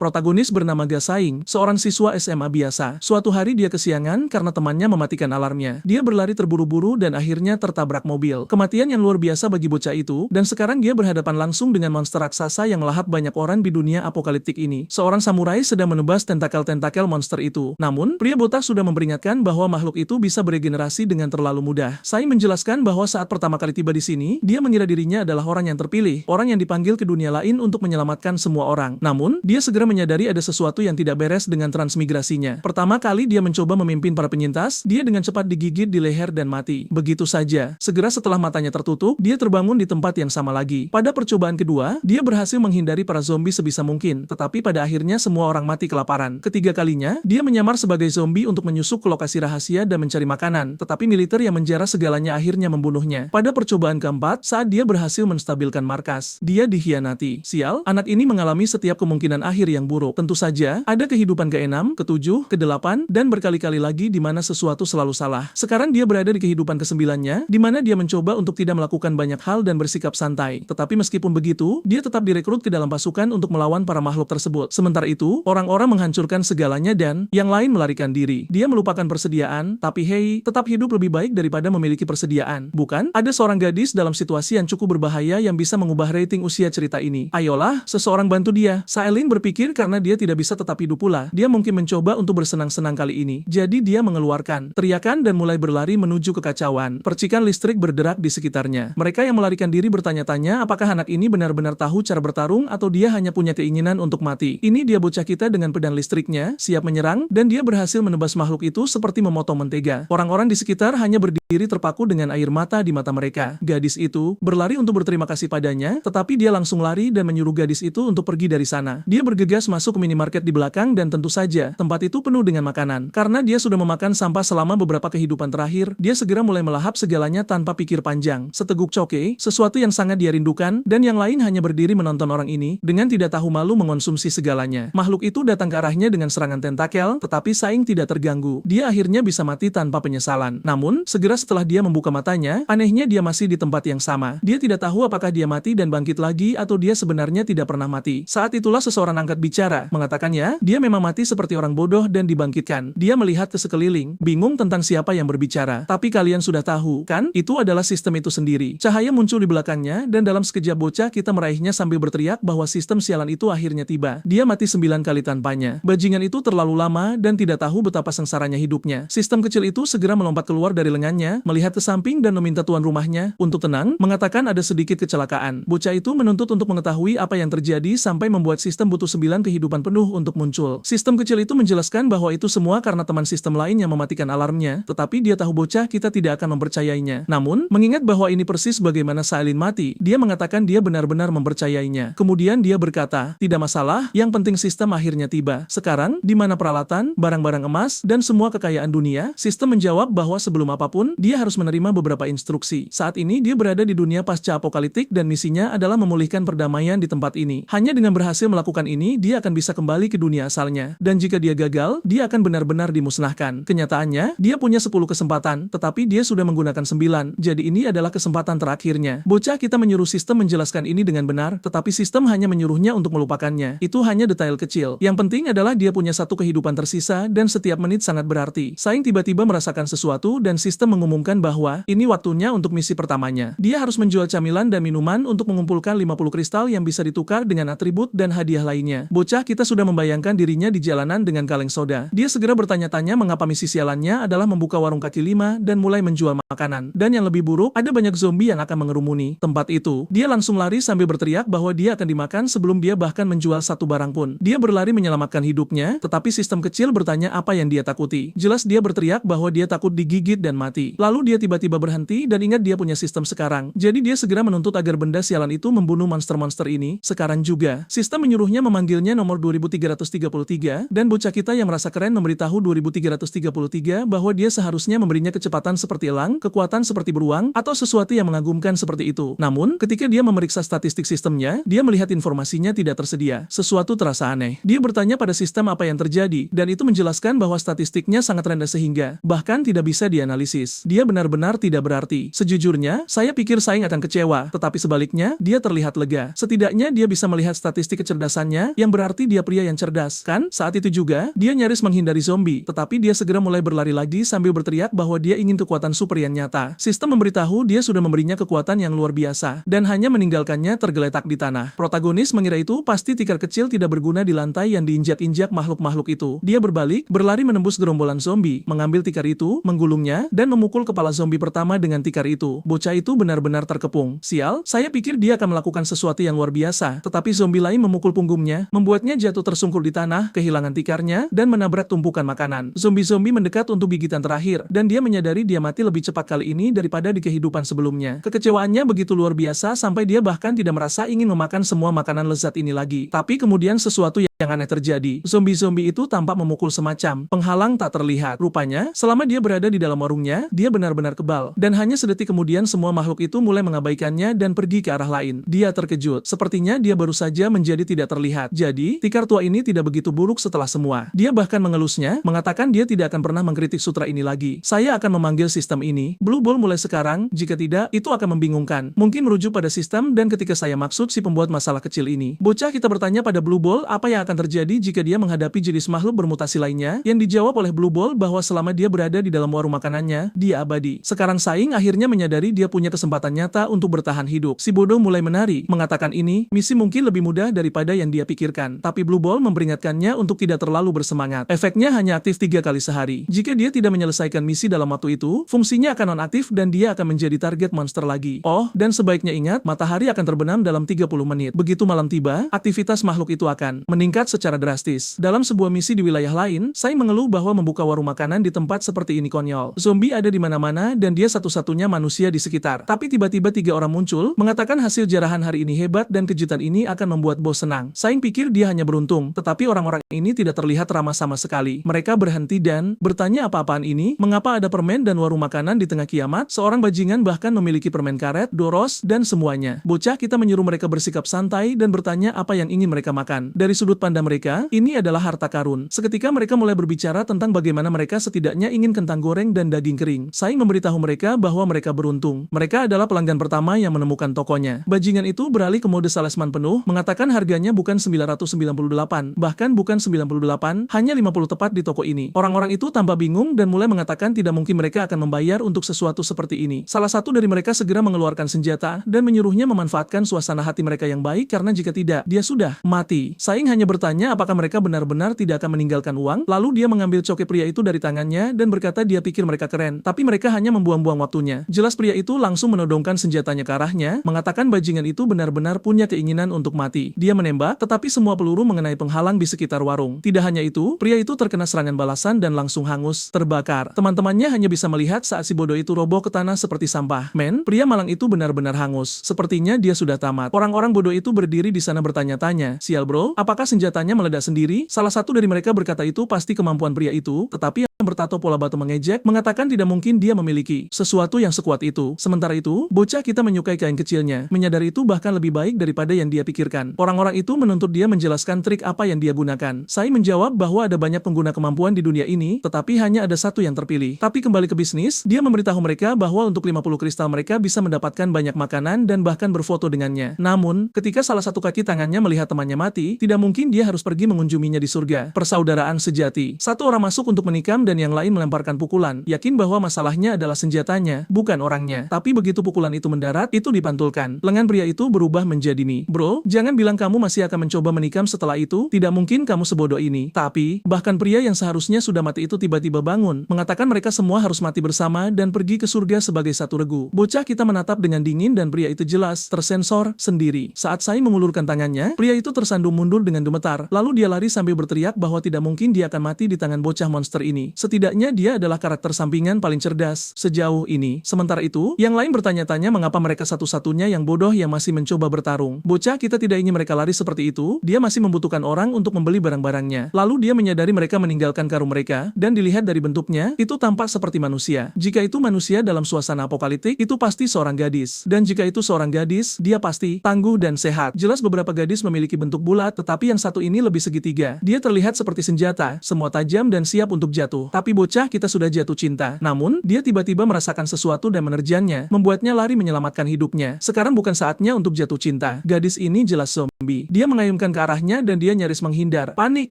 Protagonis bernama Gasaing, seorang siswa SMA biasa. Suatu hari dia kesiangan karena temannya mematikan alarmnya. Dia berlari terburu-buru dan akhirnya tertabrak mobil. Kematian yang luar biasa bagi bocah itu, dan sekarang dia berhadapan langsung dengan monster raksasa yang melahap banyak orang di dunia apokaliptik ini. Seorang samurai sedang menebas tentakel-tentakel monster itu. Namun, pria botak sudah memperingatkan bahwa makhluk itu bisa beregenerasi dengan terlalu mudah. Sai menjelaskan bahwa saat pertama kali tiba di sini, dia mengira dirinya adalah orang yang terpilih, orang yang dipanggil ke dunia lain untuk menyelamatkan semua orang. Namun, dia segera menyadari ada sesuatu yang tidak beres dengan transmigrasinya. Pertama kali dia mencoba memimpin para penyintas, dia dengan cepat digigit di leher dan mati. Begitu saja. Segera setelah matanya tertutup, dia terbangun di tempat yang sama lagi. Pada percobaan kedua, dia berhasil menghindari para zombie sebisa mungkin, tetapi pada akhirnya semua orang mati kelaparan. Ketiga kalinya, dia menyamar sebagai zombie untuk menyusup ke lokasi rahasia dan mencari makanan, tetapi militer yang menjara segalanya akhirnya membunuhnya. Pada percobaan keempat, saat dia berhasil menstabilkan markas, dia dikhianati. Sial, anak ini mengalami setiap kemungkinan akhir yang buruk. Tentu saja, ada kehidupan ke-6, ke-7, ke-8, dan berkali-kali lagi di mana sesuatu selalu salah. Sekarang dia berada di kehidupan ke-9-nya, di mana dia mencoba untuk tidak melakukan banyak hal dan bersikap santai. Tetapi meskipun begitu, dia tetap direkrut ke dalam pasukan untuk melawan para makhluk tersebut. Sementara itu, orang-orang menghancurkan segalanya dan yang lain melarikan diri. Dia melupakan persediaan, tapi hey, tetap hidup lebih baik daripada memiliki persediaan. Bukan? Ada seorang gadis dalam situasi yang cukup berbahaya yang bisa mengubah rating usia cerita ini. Ayolah, seseorang bantu dia. Saelin berpikir karena dia tidak bisa tetap hidup pula. Dia mungkin mencoba untuk bersenang-senang kali ini. Jadi dia mengeluarkan teriakan dan mulai berlari menuju kekacauan. Percikan listrik berderak di sekitarnya. Mereka yang melarikan diri bertanya-tanya apakah anak ini benar-benar tahu cara bertarung atau dia hanya punya keinginan untuk mati. Ini dia bocah kita dengan pedang listriknya, siap menyerang, dan dia berhasil menebas makhluk itu seperti memotong mentega. Orang-orang di sekitar hanya berdiri terpaku dengan air mata di mata mereka. Gadis itu berlari untuk berterima kasih padanya, tetapi dia langsung lari dan menyuruh gadis itu untuk pergi dari sana. Dia bergegas masuk ke minimarket di belakang dan tentu saja, tempat itu penuh dengan makanan. Karena dia sudah memakan sampah selama beberapa kehidupan terakhir, dia segera mulai melahap segalanya tanpa pikir panjang. Seteguk coke, sesuatu yang sangat dia rindukan, dan yang lain hanya berdiri menonton orang ini, dengan tidak tahu malu mengonsumsi segalanya. Makhluk itu datang ke arahnya dengan serangan tentakel, tetapi Saing tidak terganggu. Dia akhirnya bisa mati tanpa penyesalan. Namun, segera setelah dia membuka matanya, anehnya dia masih di tempat yang sama. Dia tidak tahu apakah dia mati dan bangkit lagi atau dia sebenarnya tidak pernah mati. Saat itulah seseorang angkat bicara, mengatakannya, dia memang mati seperti orang bodoh dan dibangkitkan. Dia melihat ke sekeliling, bingung tentang siapa yang berbicara. Tapi kalian sudah tahu, kan? Itu adalah sistem itu sendiri. Cahaya muncul di belakangnya, dan dalam sekejap bocah kita meraihnya sambil berteriak bahwa sistem sialan itu akhirnya tiba. Dia mati 9 kali tanpanya. Bajingan itu terlalu lama dan tidak tahu betapa sengsaranya hidupnya. Sistem kecil itu segera melompat keluar dari lengannya, melihat ke samping dan meminta tuan rumahnya untuk tenang, mengatakan ada sedikit kecelakaan. Bocah itu menuntut untuk mengetahui apa yang terjadi sampai membuat sistem butuh 9 kehidupan penuh untuk muncul. Sistem kecil itu menjelaskan bahwa itu semua karena teman sistem lain yang mematikan alarmnya, tetapi dia tahu bocah kita tidak akan mempercayainya. Namun, mengingat bahwa ini persis bagaimana Saelin mati, dia mengatakan dia benar-benar mempercayainya. Kemudian dia berkata, tidak masalah, yang penting sistem akhirnya tiba. Sekarang, di mana peralatan, barang-barang emas, dan semua kekayaan dunia? Sistem menjawab bahwa sebelum apapun, dia harus menerima beberapa instruksi. Saat ini dia berada di dunia pasca apokaliptik dan misinya adalah memulihkan perdamaian di tempat ini. Hanya dengan berhasil melakukan ini, dia akan bisa kembali ke dunia asalnya. Dan jika dia gagal, dia akan benar-benar dimusnahkan. Kenyataannya, dia punya 10 kesempatan, tetapi dia sudah menggunakan 9, jadi ini adalah kesempatan terakhirnya. Bocah kita menyuruh sistem menjelaskan ini dengan benar, tetapi sistem hanya menyuruhnya untuk melupakannya. Itu hanya detail kecil. Yang penting adalah dia punya satu kehidupan tersisa dan setiap menit sangat berarti. Saing tiba-tiba merasakan sesuatu dan sistem mengumumkan bahwa ini waktunya untuk misi pertamanya. Dia harus menjual camilan dan minuman untuk mengumpulkan 50 kristal yang bisa ditukar dengan atribut dan hadiah lainnya. Bocah kita sudah membayangkan dirinya di jalanan dengan kaleng soda. Dia segera bertanya-tanya mengapa misi sialannya adalah membuka warung kaki lima dan mulai menjual makanan. Dan yang lebih buruk, ada banyak zombie yang akan mengerumuni tempat itu. Dia langsung lari sambil berteriak bahwa dia akan dimakan sebelum dia bahkan menjual satu barang pun. Dia berlari menyelamatkan hidupnya, tetapi sistem kecil bertanya apa yang dia takuti. Jelas dia berteriak bahwa dia takut digigit dan mati. Lalu dia tiba-tiba berhenti dan ingat dia punya sistem sekarang. Jadi dia segera menuntut agar benda sialan itu membunuh monster-monster ini. Sekarang juga, sistem menyuruhnya memanggilnya nomor 2333 dan bocah kita yang merasa keren memberitahu 2333 bahwa dia seharusnya memberinya kecepatan seperti elang, kekuatan seperti beruang, atau sesuatu yang mengagumkan seperti itu. Namun, ketika dia memeriksa statistik sistemnya, dia melihat informasinya tidak tersedia. Sesuatu terasa aneh. Dia bertanya pada sistem apa yang terjadi, dan itu menjelaskan bahwa statistiknya sangat rendah sehingga bahkan tidak bisa dianalisis. jelas, dia benar-benar tidak berarti. Sejujurnya, saya pikir Saing akan kecewa, tetapi sebaliknya, dia terlihat lega. Setidaknya dia bisa melihat statistik kecerdasannya, yang berarti dia pria yang cerdas, kan? Saat itu juga, dia nyaris menghindari zombie, tetapi dia segera mulai berlari lagi sambil berteriak bahwa dia ingin kekuatan super yang nyata. Sistem memberitahu dia sudah memberinya kekuatan yang luar biasa, dan hanya meninggalkannya tergeletak di tanah. Protagonis mengira itu pasti tikar kecil tidak berguna di lantai yang diinjak-injak makhluk-makhluk itu. Dia berbalik, berlari menembus gerombolan zombie, mengambil tikar itu, menggulungnya, dan memukul kepala zombie pertama dengan tikar itu. Bocah itu benar-benar terkepung. Sial, saya pikir dia akan melakukan sesuatu yang luar biasa, tetapi zombie lain memukul punggungnya, membuatnya jatuh tersungkur di tanah, kehilangan tikarnya, dan menabrak tumpukan makanan. Zombie-zombie mendekat untuk gigitan terakhir, dan dia menyadari dia mati lebih cepat kali ini daripada di kehidupan sebelumnya. Kekecewaannya begitu luar biasa sampai dia bahkan tidak merasa ingin memakan semua makanan lezat ini lagi. Tapi kemudian sesuatu yang aneh terjadi. Zombie-zombie itu tampak memukul semacam penghalang tak terlihat. Rupanya, selama dia berada di dalam warungnya, dia benar-benar kebal. Dan hanya sedetik kemudian semua makhluk itu mulai mengabaikannya dan pergi ke arah lain. Dia terkejut. Sepertinya dia baru saja menjadi tidak terlihat. Jadi, tikar tua ini tidak begitu buruk setelah semua. Dia bahkan mengelusnya, mengatakan dia tidak akan pernah mengkritik sutra ini lagi. Saya akan memanggil sistem ini Blue Ball mulai sekarang, jika tidak, itu akan membingungkan. Mungkin merujuk pada sistem dan ketika saya maksud si pembuat masalah kecil ini. Bocah kita bertanya pada Blue Ball apa yang akan terjadi jika dia menghadapi jenis makhluk bermutasi lainnya, yang dijawab oleh Blue Ball bahwa selama dia berada di dalam warung makanannya, dia abadi. Sekarang Saing akhirnya menyadari dia punya kesempatan nyata untuk bertahan hidup. Si bodoh mulai menari, mengatakan ini, misi mungkin lebih mudah daripada yang dia pikirkan. Tapi Blue Ball memperingatkannya untuk tidak terlalu bersemangat. Efeknya hanya aktif 3 kali sehari. Jika dia tidak menyelesaikan misi dalam waktu itu, fungsinya akan nonaktif dan dia akan menjadi target monster lagi. Oh, dan sebaiknya ingat, matahari akan terbenam dalam 30 menit. Begitu malam tiba, aktivitas makhluk itu akan meningkat secara drastis. Dalam sebuah misi di wilayah lain, saya mengeluh bahwa membuka warung makanan di tempat seperti ini konyol. Zombie ada di mana-mana dan dia satu-satunya manusia di sekitar. Tapi tiba-tiba 3 orang muncul, mengatakan hasil jarahan hari ini hebat dan kejutan ini akan membuat bos senang. Saing pikir dia hanya beruntung, tetapi orang-orang ini tidak terlihat ramah sama sekali. Mereka berhenti dan bertanya apa-apaan ini, mengapa ada permen dan warung makanan di tengah kiamat, seorang bajingan bahkan memiliki permen karet, doros, dan semuanya. Bocah kita menyuruh mereka bersikap santai dan bertanya apa yang ingin mereka makan. Dari sudut pandang mereka, ini adalah harta karun. Seketika mereka mulai berbicara tentang bagaimana mereka setidaknya ingin kentang goreng dan daging kering. Saing memberitahu mereka bahwa mereka beruntung. Mereka adalah pelanggan pertama yang menemukan tokonya. Bajingan itu beralih ke mode salesman penuh, mengatakan harganya bukan 998, bahkan bukan 98, hanya 50 tepat di toko ini. Orang-orang itu tambah bingung dan mulai mengatakan tidak mungkin mereka akan membayar untuk sesuatu seperti ini. Salah satu dari mereka segera mengeluarkan senjata dan menyuruhnya memanfaatkan suasana hati mereka yang baik karena jika tidak, dia sudah mati. Saing hanya bertanya apakah mereka benar-benar tidak akan meninggalkan uang, lalu dia mengambil cokek pria itu dari tangannya dan berkata dia pikir mereka keren, tapi mereka hanya membuang-buang waktunya. Jelas pria itu langsung menodongkan senjatanya ke arahnya, mengatakan bajingan itu benar-benar punya keinginan untuk mati. Dia menembak, tetapi semua peluru mengenai penghalang di sekitar warung. Tidak hanya itu, pria itu terkena serangan balasan dan langsung hangus, terbakar. Teman-temannya hanya bisa melihat saat si bodoh itu roboh ke tanah seperti sampah. Men, pria malang itu benar-benar hangus. Sepertinya dia sudah tamat. Orang-orang bodoh itu berdiri di sana bertanya-tanya, sial bro, apakah senjatanya meledak sendiri? Salah satu dari mereka berkata itu pasti kemampuan pria itu, tetapi yang bertato pola batu mengejek, mengatakan tidak mungkin dia memiliki sesuatu yang sekuat itu. Sementara itu, bocah kita menyukai kain kecilnya, menyadari itu bahkan lebih baik daripada yang dia pikirkan. Orang-orang itu menuntut dia menjelaskan trik apa yang dia gunakan. Saya menjawab bahwa ada banyak pengguna kemampuan di dunia ini, tetapi hanya ada satu yang terpilih. Tapi kembali ke bisnis, dia memberitahu mereka bahwa untuk 50 kristal mereka bisa mendapatkan banyak makanan dan bahkan berfoto dengannya. Namun, ketika salah satu kaki tangannya melihat temannya mati, tidak mungkin dia harus pergi mengunjunginya di surga. Persaudaraan sejati. Satu orang masuk untuk menikam dan yang lain melemparkan pukulan, yakin bahwa masalahnya adalah senjatanya, bukan orangnya. Tapi begitu pukulan itu mendarat, itu dipantulkan. Lengan pria itu berubah menjadi mie. Bro, jangan bilang kamu masih akan mencoba menikam setelah itu, tidak mungkin kamu sebodoh ini. Tapi, bahkan pria yang seharusnya sudah mati itu tiba-tiba bangun, mengatakan mereka semua harus mati bersama dan pergi ke surga sebagai satu regu. Bocah kita menatap dengan dingin dan pria itu jelas tersensor sendiri. Saat saya mengulurkan tangannya, pria itu tersandung mundur dengan gemetar, lalu dia lari sambil berteriak bahwa tidak mungkin dia akan mati di tangan bocah monster ini. Setidaknya dia adalah karakter sampingan paling cerdas sejauh ini. Sementara itu, yang lain bertanya-tanya mengapa mereka satu-satunya yang bodoh yang masih mencoba bertarung. Bocah kita tidak ingin mereka lari seperti itu, dia masih membutuhkan orang untuk membeli barang-barangnya. Lalu dia menyadari mereka meninggalkan karung mereka, dan dilihat dari bentuknya, itu tampak seperti manusia. Jika itu manusia dalam suasana apokaliptik, itu pasti seorang gadis. Dan jika itu seorang gadis, dia pasti tangguh dan sehat. Jelas beberapa gadis memiliki bentuk bulat, tetapi yang satu ini lebih segitiga. Dia terlihat seperti senjata, semua tajam dan siap untuk jatuh. Tapi bocah kita sudah jatuh cinta. Namun, dia tiba-tiba merasakan sesuatu dan menerjangnya, membuatnya lari menyelamatkan hidupnya. Sekarang bukan saatnya untuk jatuh cinta. Gadis ini jelas zombie. Dia mengayunkan ke arahnya dan dia nyaris menghindar. Panik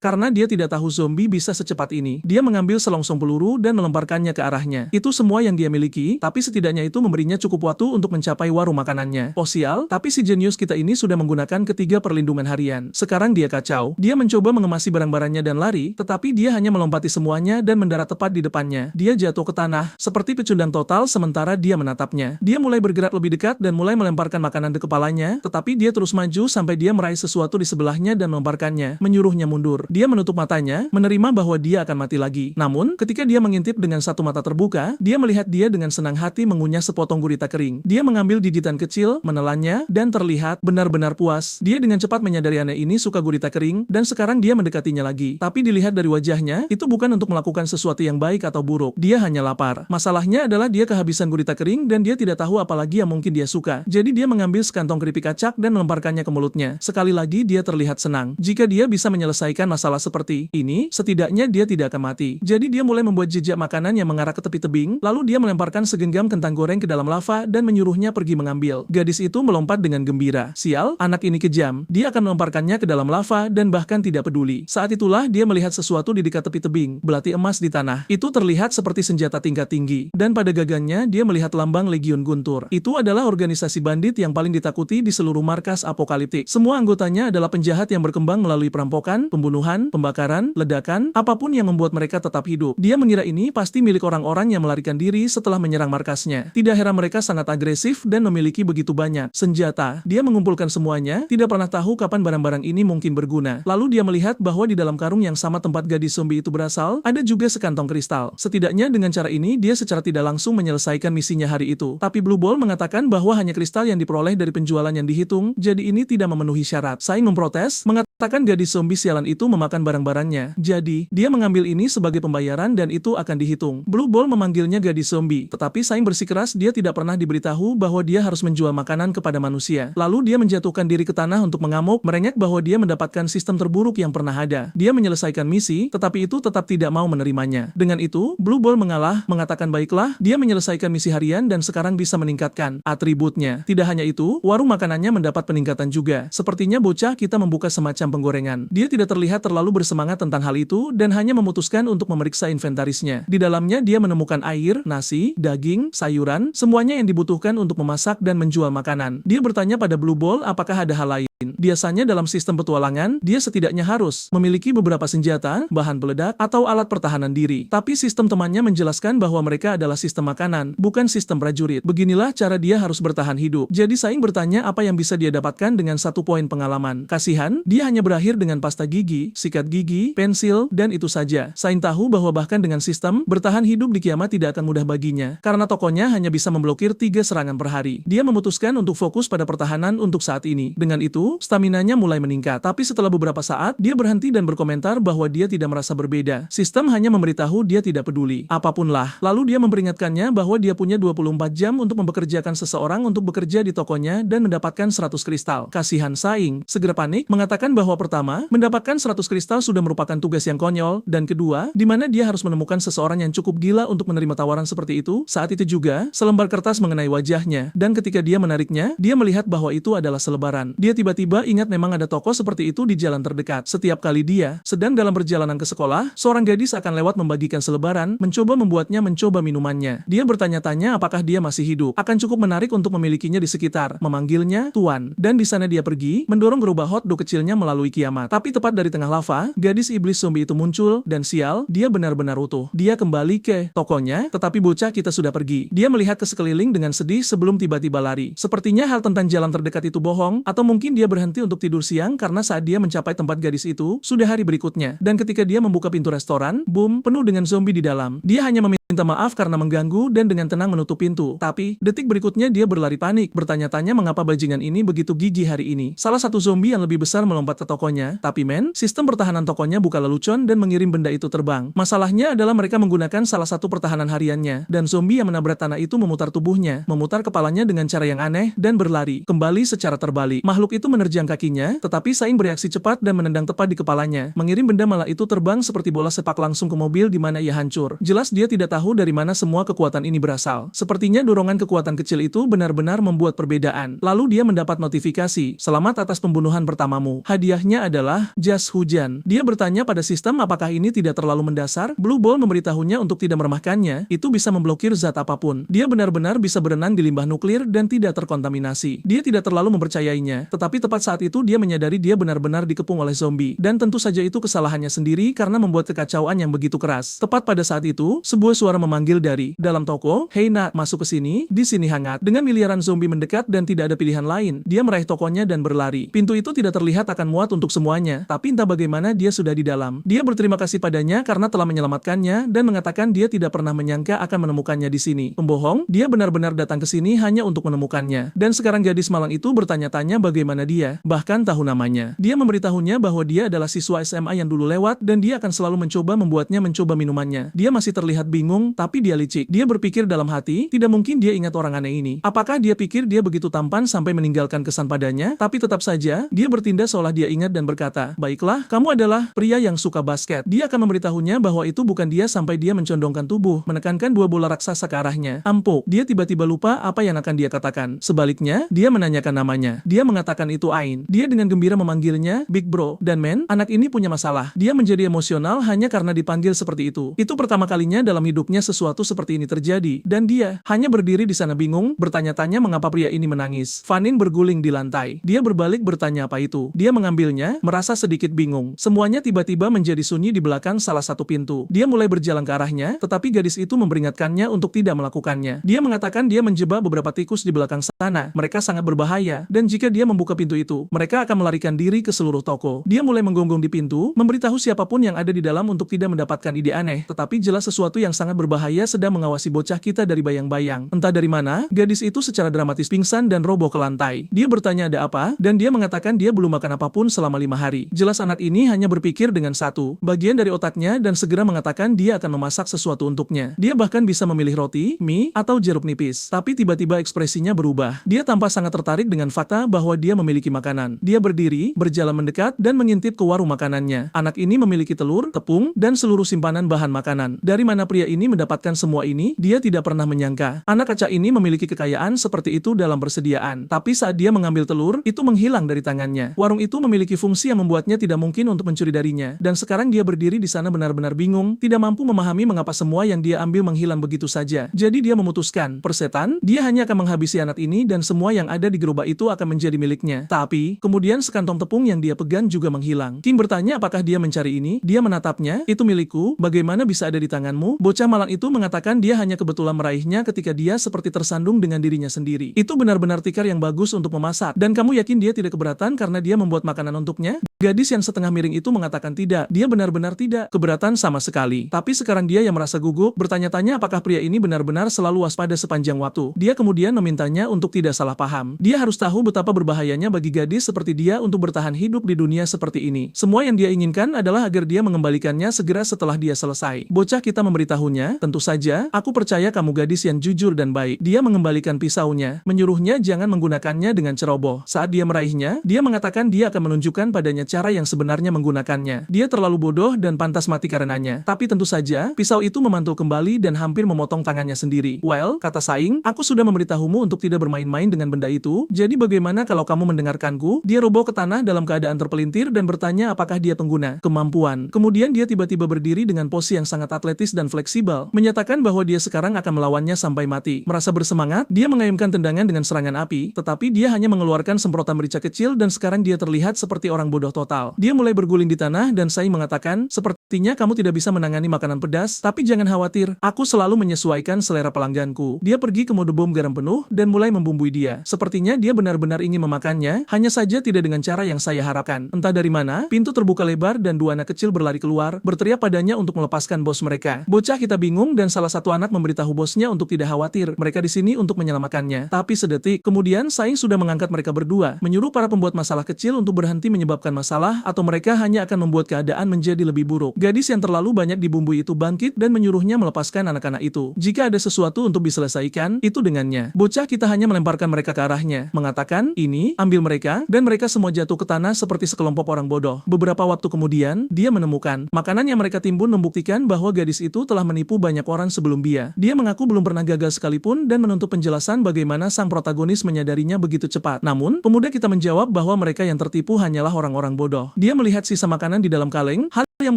karena dia tidak tahu zombie bisa secepat ini. Dia mengambil selongsong peluru dan melemparkannya ke arahnya. Itu semua yang dia miliki, tapi setidaknya itu memberinya cukup waktu untuk mencapai warung makanannya. Sial, tapi si jenius kita ini sudah menggunakan ketiga perlindungan harian. Sekarang dia kacau. Dia mencoba mengemasi barang-barangnya dan lari, tetapi dia hanya melompati semuanya dan mendarat tepat di depannya. Dia jatuh ke tanah, seperti pecundang total sementara dia menatapnya. Dia mulai bergerak lebih dekat dan mulai melemparkan makanan ke kepalanya, tetapi dia terus maju sampai dia meraih sesuatu di sebelahnya dan melemparkannya, menyuruhnya mundur. Dia menutup matanya, menerima bahwa dia akan mati lagi. Namun, ketika dia mengintip dengan satu mata terbuka, dia melihat dia dengan senang hati mengunyah sepotong gurita kering. Dia mengambil gigitan kecil, menelannya, dan terlihat benar-benar puas. Dia dengan cepat menyadari anak ini suka gurita kering, dan sekarang dia mendekatinya lagi. Tapi dilihat dari wajahnya, itu bukan untuk melakukan sesuatu yang baik atau buruk. Dia hanya lapar. Masalahnya adalah dia kehabisan gurita kering dan dia tidak tahu apalagi yang mungkin dia suka. Jadi dia mengambil sekantong keripik kacak dan melemparkannya ke mulutnya. Sekali lagi dia terlihat senang. Jika dia bisa menyelesaikan masalah seperti ini, setidaknya dia tidak akan mati. Jadi dia mulai membuat jejak makanan yang mengarah ke tepi tebing, lalu dia melemparkan segenggam kentang goreng ke dalam lava dan menyuruhnya pergi mengambil. Gadis itu melompat dengan gembira. Sial, anak ini kejam. Dia akan melemparkannya ke dalam lava dan bahkan tidak peduli. Saat itulah dia melihat sesuatu di dekat tepi tebing, belati emas di tanah. Itu terlihat seperti senjata tingkat tinggi. Dan pada gagangnya dia melihat lambang Legiun Guntur. Itu adalah organisasi bandit yang paling ditakuti di seluruh markas apokaliptik. Semua anggotanya adalah penjahat yang berkembang melalui perampokan, pembunuhan, pembakaran, ledakan, apapun yang membuat mereka tetap hidup. Dia mengira ini pasti milik orang-orang yang melarikan diri setelah menyerang markasnya. Tidak heran mereka sangat agresif dan memiliki begitu banyak senjata. Dia mengumpulkan semuanya, tidak pernah tahu kapan barang-barang ini mungkin berguna. Lalu dia melihat bahwa di dalam karung yang sama tempat gadis zombie itu berasal, ada juga sekantong kristal. Setidaknya dengan cara ini dia secara tidak langsung menyelesaikan misinya hari itu. Tapi Blue Ball mengatakan bahwa hanya kristal yang diperoleh dari penjualan yang dihitung, jadi ini tidak memenuhi syarat. Saing memprotes, mengatakan gadis zombie sialan itu memakan barang-barangnya. Jadi, dia mengambil ini sebagai pembayaran dan itu akan dihitung. Blue Ball memanggilnya gadis zombie, tetapi Saing bersikeras dia tidak pernah diberitahu bahwa dia harus menjual makanan kepada manusia. Lalu dia menjatuhkan diri ke tanah untuk mengamuk, merengek bahwa dia mendapatkan sistem terburuk yang pernah ada. Dia menyelesaikan misi, tetapi itu tetap tidak mau menerimanya. Dengan itu, Blue Ball mengalah, mengatakan baiklah, dia menyelesaikan misi harian dan sekarang bisa meningkatkan atributnya. Tidak hanya itu, warung makanannya mendapat peningkatan juga. Sepertinya bocah kita membuka semacam penggorengan. Dia tidak terlihat terlalu bersemangat tentang hal itu dan hanya memutuskan untuk memeriksa inventarisnya. Di dalamnya dia menemukan air, nasi, daging, sayuran, semuanya yang dibutuhkan untuk memasak dan menjual makanan. Dia bertanya pada Blue Ball apakah ada hal lain. Biasanya dalam sistem petualangan, dia setidaknya harus memiliki beberapa senjata, bahan peledak, atau alat pertahanan diri. Tapi sistem temannya menjelaskan bahwa mereka adalah sistem makanan, bukan sistem prajurit. Beginilah cara dia harus bertahan hidup. Jadi Saing bertanya apa yang bisa dia dapatkan dengan 1 poin pengalaman. Kasihan, dia hanya berakhir dengan pasta gigi, sikat gigi, pensil, dan itu saja. Saing tahu bahwa bahkan dengan sistem, bertahan hidup di kiamat tidak akan mudah baginya, karena tokonya hanya bisa memblokir 3 serangan per hari. Dia memutuskan untuk fokus pada pertahanan untuk saat ini. Dengan itu, staminanya mulai meningkat. Tapi setelah beberapa saat, dia berhenti dan berkomentar bahwa dia tidak merasa berbeda. Sistem hanya memberitahu dia tidak peduli. Apapunlah. Lalu dia memperingatkannya bahwa dia punya 24 jam untuk mempekerjakan seseorang untuk bekerja di tokonya dan mendapatkan 100 kristal. Kasihan Saing, segera panik, mengatakan bahwa pertama, mendapatkan 100 kristal sudah merupakan tugas yang konyol, dan kedua, di mana dia harus menemukan seseorang yang cukup gila untuk menerima tawaran seperti itu. Saat itu juga, selembar kertas mengenai wajahnya, dan ketika dia menariknya, dia melihat bahwa itu adalah selebaran. Dia tiba-tiba ingat memang ada toko seperti itu di jalan terdekat. Setiap kali dia sedang dalam perjalanan ke sekolah, seorang gadis akan lewat membagikan selebaran, mencoba membuatnya mencoba minumannya. Dia bertanya-tanya apakah dia masih hidup. Akan cukup menarik untuk memilikinya di sekitar, memanggilnya Tuan. Dan di sana dia pergi, mendorong gerobak hotdog kecilnya melalui kiamat. Tapi tepat dari tengah lava, gadis iblis zombie itu muncul, dan sial, dia benar-benar utuh. Dia kembali ke tokonya, tetapi bocah kita sudah pergi. Dia melihat ke sekeliling dengan sedih sebelum tiba-tiba lari. Sepertinya hal tentang jalan terdekat itu bohong, atau mungkin dia berhenti untuk tidur siang karena saat dia mencapai tempat gadis itu, sudah hari berikutnya. Dan ketika dia membuka pintu restoran, boom, penuh dengan zombie di dalam. Dia hanya minta maaf karena mengganggu dan dengan tenang menutup pintu. Tapi, detik berikutnya dia berlari panik, bertanya-tanya mengapa bajingan ini begitu gigih hari ini. Salah satu zombie yang lebih besar melompat ke tokonya, tapi sistem pertahanan tokonya buka lelucon dan mengirim benda itu terbang. Masalahnya adalah mereka menggunakan salah satu pertahanan hariannya, dan zombie yang menabrak tanah itu memutar tubuhnya, memutar kepalanya dengan cara yang aneh, dan berlari kembali secara terbalik. Makhluk itu menerjang kakinya, tetapi Saing bereaksi cepat dan menendang tepat di kepalanya. Mengirim benda malah itu terbang seperti bola sepak langsung ke mobil di mana ia hancur. Jelas dia tidak tahu dari mana semua kekuatan ini berasal. Sepertinya dorongan kekuatan kecil itu benar-benar membuat perbedaan. Lalu dia mendapat notifikasi, "Selamat atas pembunuhan pertamamu. Hadiahnya adalah jas hujan." Dia bertanya pada sistem apakah ini tidak terlalu mendasar. Blue Ball memberitahunya untuk tidak meremehkannya, itu bisa memblokir zat apapun. Dia benar-benar bisa berenang di limbah nuklir dan tidak terkontaminasi. Dia tidak terlalu mempercayainya, tetapi tepat saat itu dia menyadari dia benar-benar dikepung oleh zombie. Dan tentu saja itu kesalahannya sendiri karena membuat kekacauan yang begitu keras. Tepat pada saat itu, sebuah suara memanggil dari dalam toko, "Hei nak, masuk ke sini, di sini hangat." Dengan miliaran zombie mendekat dan tidak ada pilihan lain, dia meraih tokonya dan berlari. Pintu itu tidak terlihat akan muat untuk semuanya, tapi entah bagaimana dia sudah di dalam. Dia berterima kasih padanya karena telah menyelamatkannya dan mengatakan dia tidak pernah menyangka akan menemukannya di sini. Pembohong, dia benar-benar datang ke sini hanya untuk menemukannya. Dan sekarang gadis malang itu bertanya-tanya bagaimana dia, bahkan tahu namanya. Dia memberitahunya bahwa dia adalah siswa SMA yang dulu lewat dan dia akan selalu mencoba membuatnya mencoba minumannya. Dia masih terlihat bingung, tapi dia licik. Dia berpikir dalam hati, tidak mungkin dia ingat orang aneh ini. Apakah dia pikir dia begitu tampan sampai meninggalkan kesan padanya? Tapi tetap saja, dia bertindak seolah dia ingat dan berkata, "Baiklah, kamu adalah pria yang suka basket." Dia akan memberitahunya bahwa itu bukan dia sampai dia mencondongkan tubuh, menekankan dua bola raksasa ke arahnya. Ampuk, dia tiba-tiba lupa apa yang akan dia katakan. Sebaliknya, dia menanyakan namanya. Dia mengatakan itu Ain. Dia dengan gembira memanggilnya Big Bro. Dan anak ini punya masalah. Dia menjadi emosional hanya karena dipanggil seperti itu. Itu pertama kalinya dalam hidupnya sesuatu seperti ini terjadi. Dan dia hanya berdiri di sana bingung, bertanya-tanya mengapa pria ini menangis. Vanin berguling di lantai. Dia berbalik bertanya apa itu. Dia mengambilnya, merasa sedikit bingung. Semuanya tiba-tiba menjadi sunyi di belakang salah satu pintu. Dia mulai berjalan ke arahnya, tetapi gadis itu memperingatkannya untuk tidak melakukannya. Dia mengatakan dia menjebak beberapa tikus di belakang sana. Mereka sangat berbahaya, dan jika dia membuka pintu itu, mereka akan melarikan diri ke seluruh toko. Dia mulai menggonggong di pintu, memberitahu siapapun yang ada di dalam untuk tidak mendapatkan ide aneh, tetapi jelas sesuatu yang sangat berbahaya sedang mengawasi bocah kita dari bayang-bayang. Entah dari mana, gadis itu secara dramatis pingsan dan roboh ke lantai. Dia bertanya ada apa, dan dia mengatakan dia belum makan apapun selama 5 hari. Jelas anak ini hanya berpikir dengan satu bagian dari otaknya dan segera mengatakan dia akan memasak sesuatu untuknya. Dia bahkan bisa memilih roti, mie, atau jeruk nipis. Tapi tiba-tiba ekspresinya berubah. Dia tampak sangat tertarik dengan fakta bahwa dia memiliki makanan. Dia berdiri, berjalan mendekat, dan mengintip ke warung makanannya. Anak ini memiliki telur, tepung, dan seluruh simpanan bahan makanan. Dari mana pria ini mendapatkan semua ini? Dia tidak pernah menyangka. Anak kaca ini memiliki kekayaan seperti itu dalam persediaan. Tapi saat dia mengambil telur, itu menghilang dari tangannya. Warung itu memiliki fungsi yang membuatnya tidak mungkin untuk mencuri darinya. Dan sekarang dia berdiri di sana benar-benar bingung, tidak mampu memahami mengapa semua yang dia ambil menghilang begitu saja. Jadi dia memutuskan, persetan, dia hanya akan menghabisi anak ini dan semua yang ada di gerobak itu akan menjadi miliknya. Tapi, kemudian sekantong tepung yang dia pegang juga menghilang. King bertanya apakah dia mencari ini. Dia menatapnya, "Itu milikku, bagaimana bisa ada di tanganmu?" Bocah malang itu mengatakan dia hanya kebetulan meraihnya ketika dia seperti tersandung dengan dirinya sendiri. Itu benar-benar tikar yang bagus untuk memasak. Dan kamu yakin dia tidak keberatan karena dia membuat makanan untuknya? Gadis yang setengah miring itu mengatakan tidak. Dia benar-benar tidak keberatan sama sekali. Tapi sekarang dia yang merasa gugup, bertanya-tanya apakah pria ini benar-benar selalu waspada sepanjang waktu. Dia kemudian memintanya untuk tidak salah paham. Dia harus tahu betapa berbahayanya bagi gadis seperti dia untuk bertahan hidup di dunia seperti ini. Semua yang dia inginkan adalah agar dia mengembalikannya segera setelah dia selesai. Bocah kita memberitahunya, "Tentu saja, aku percaya kamu gadis yang jujur dan baik." Dia mengembalikan pisaunya, menyuruhnya jangan menggunakannya dengan ceroboh. Saat dia meraihnya, dia mengatakan dia akan menunjukkan padanya cara yang sebenarnya menggunakannya. Dia terlalu bodoh dan pantas mati karenanya. Tapi tentu saja, pisau itu memantul kembali dan hampir memotong tangannya sendiri. "Well," kata Saing, "aku sudah memberitahumu untuk tidak bermain-main dengan benda itu, jadi bagaimana kalau kamu mendengarkanku?" Dia roboh ke tanah dalam keadaan terpelintir dan bertanya apakah dia pengguna kemampuan. Kemudian dia tiba-tiba berdiri dengan pose yang sangat atletis dan fleksibel, menyatakan bahwa dia sekarang akan melawannya sampai mati. Merasa bersemangat, dia mengayunkan tendangan dengan serangan api, tetapi dia hanya mengeluarkan semprotan merica kecil dan sekarang dia terlihat seperti orang bodoh total. Dia mulai berguling di tanah dan Saing mengatakan, "Sepertinya kamu tidak bisa menangani makanan pedas, tapi jangan khawatir, aku selalu menyesuaikan selera pelangganku." Dia pergi ke mode bom garam penuh dan mulai membumbui dia. Sepertinya dia benar-benar ingin memakannya, hanya saja tidak dengan cara yang saya harapkan. Entah dari mana, pintu terbuka lebar dan dua anak kecil berlari keluar, berteriak padanya untuk melepaskan bos mereka. Bocah kita bingung dan salah satu anak memberitahu bosnya untuk tidak khawatir, mereka di sini untuk menyelamatkannya. Tapi sedetik kemudian Saing sudah mengangkat mereka berdua, menyuruh para pembuat masalah kecil untuk berhenti menyebabkan masalah atau mereka hanya akan membuat keadaan menjadi lebih buruk. Gadis yang terlalu banyak dibumbui itu bangkit dan menyuruhnya melepaskan anak-anak itu. Jika ada sesuatu untuk diselesaikan, itu dengannya. Bocah kita hanya melemparkan mereka ke arahnya, mengatakan, ini, ambil mereka, dan mereka semua jatuh ke tanah seperti sekelompok orang bodoh. Beberapa waktu kemudian, dia menemukan makanan yang mereka timbun membuktikan bahwa gadis itu telah menipu banyak orang sebelum dia. Dia mengaku belum pernah gagal sekalipun dan menuntut penjelasan bagaimana sang protagonis menyadarinya begitu cepat. Namun, pemuda kita menjawab bahwa mereka yang tertipu hanyalah orang-orang bodoh. Dia melihat sisa makanan di dalam kaleng, hal yang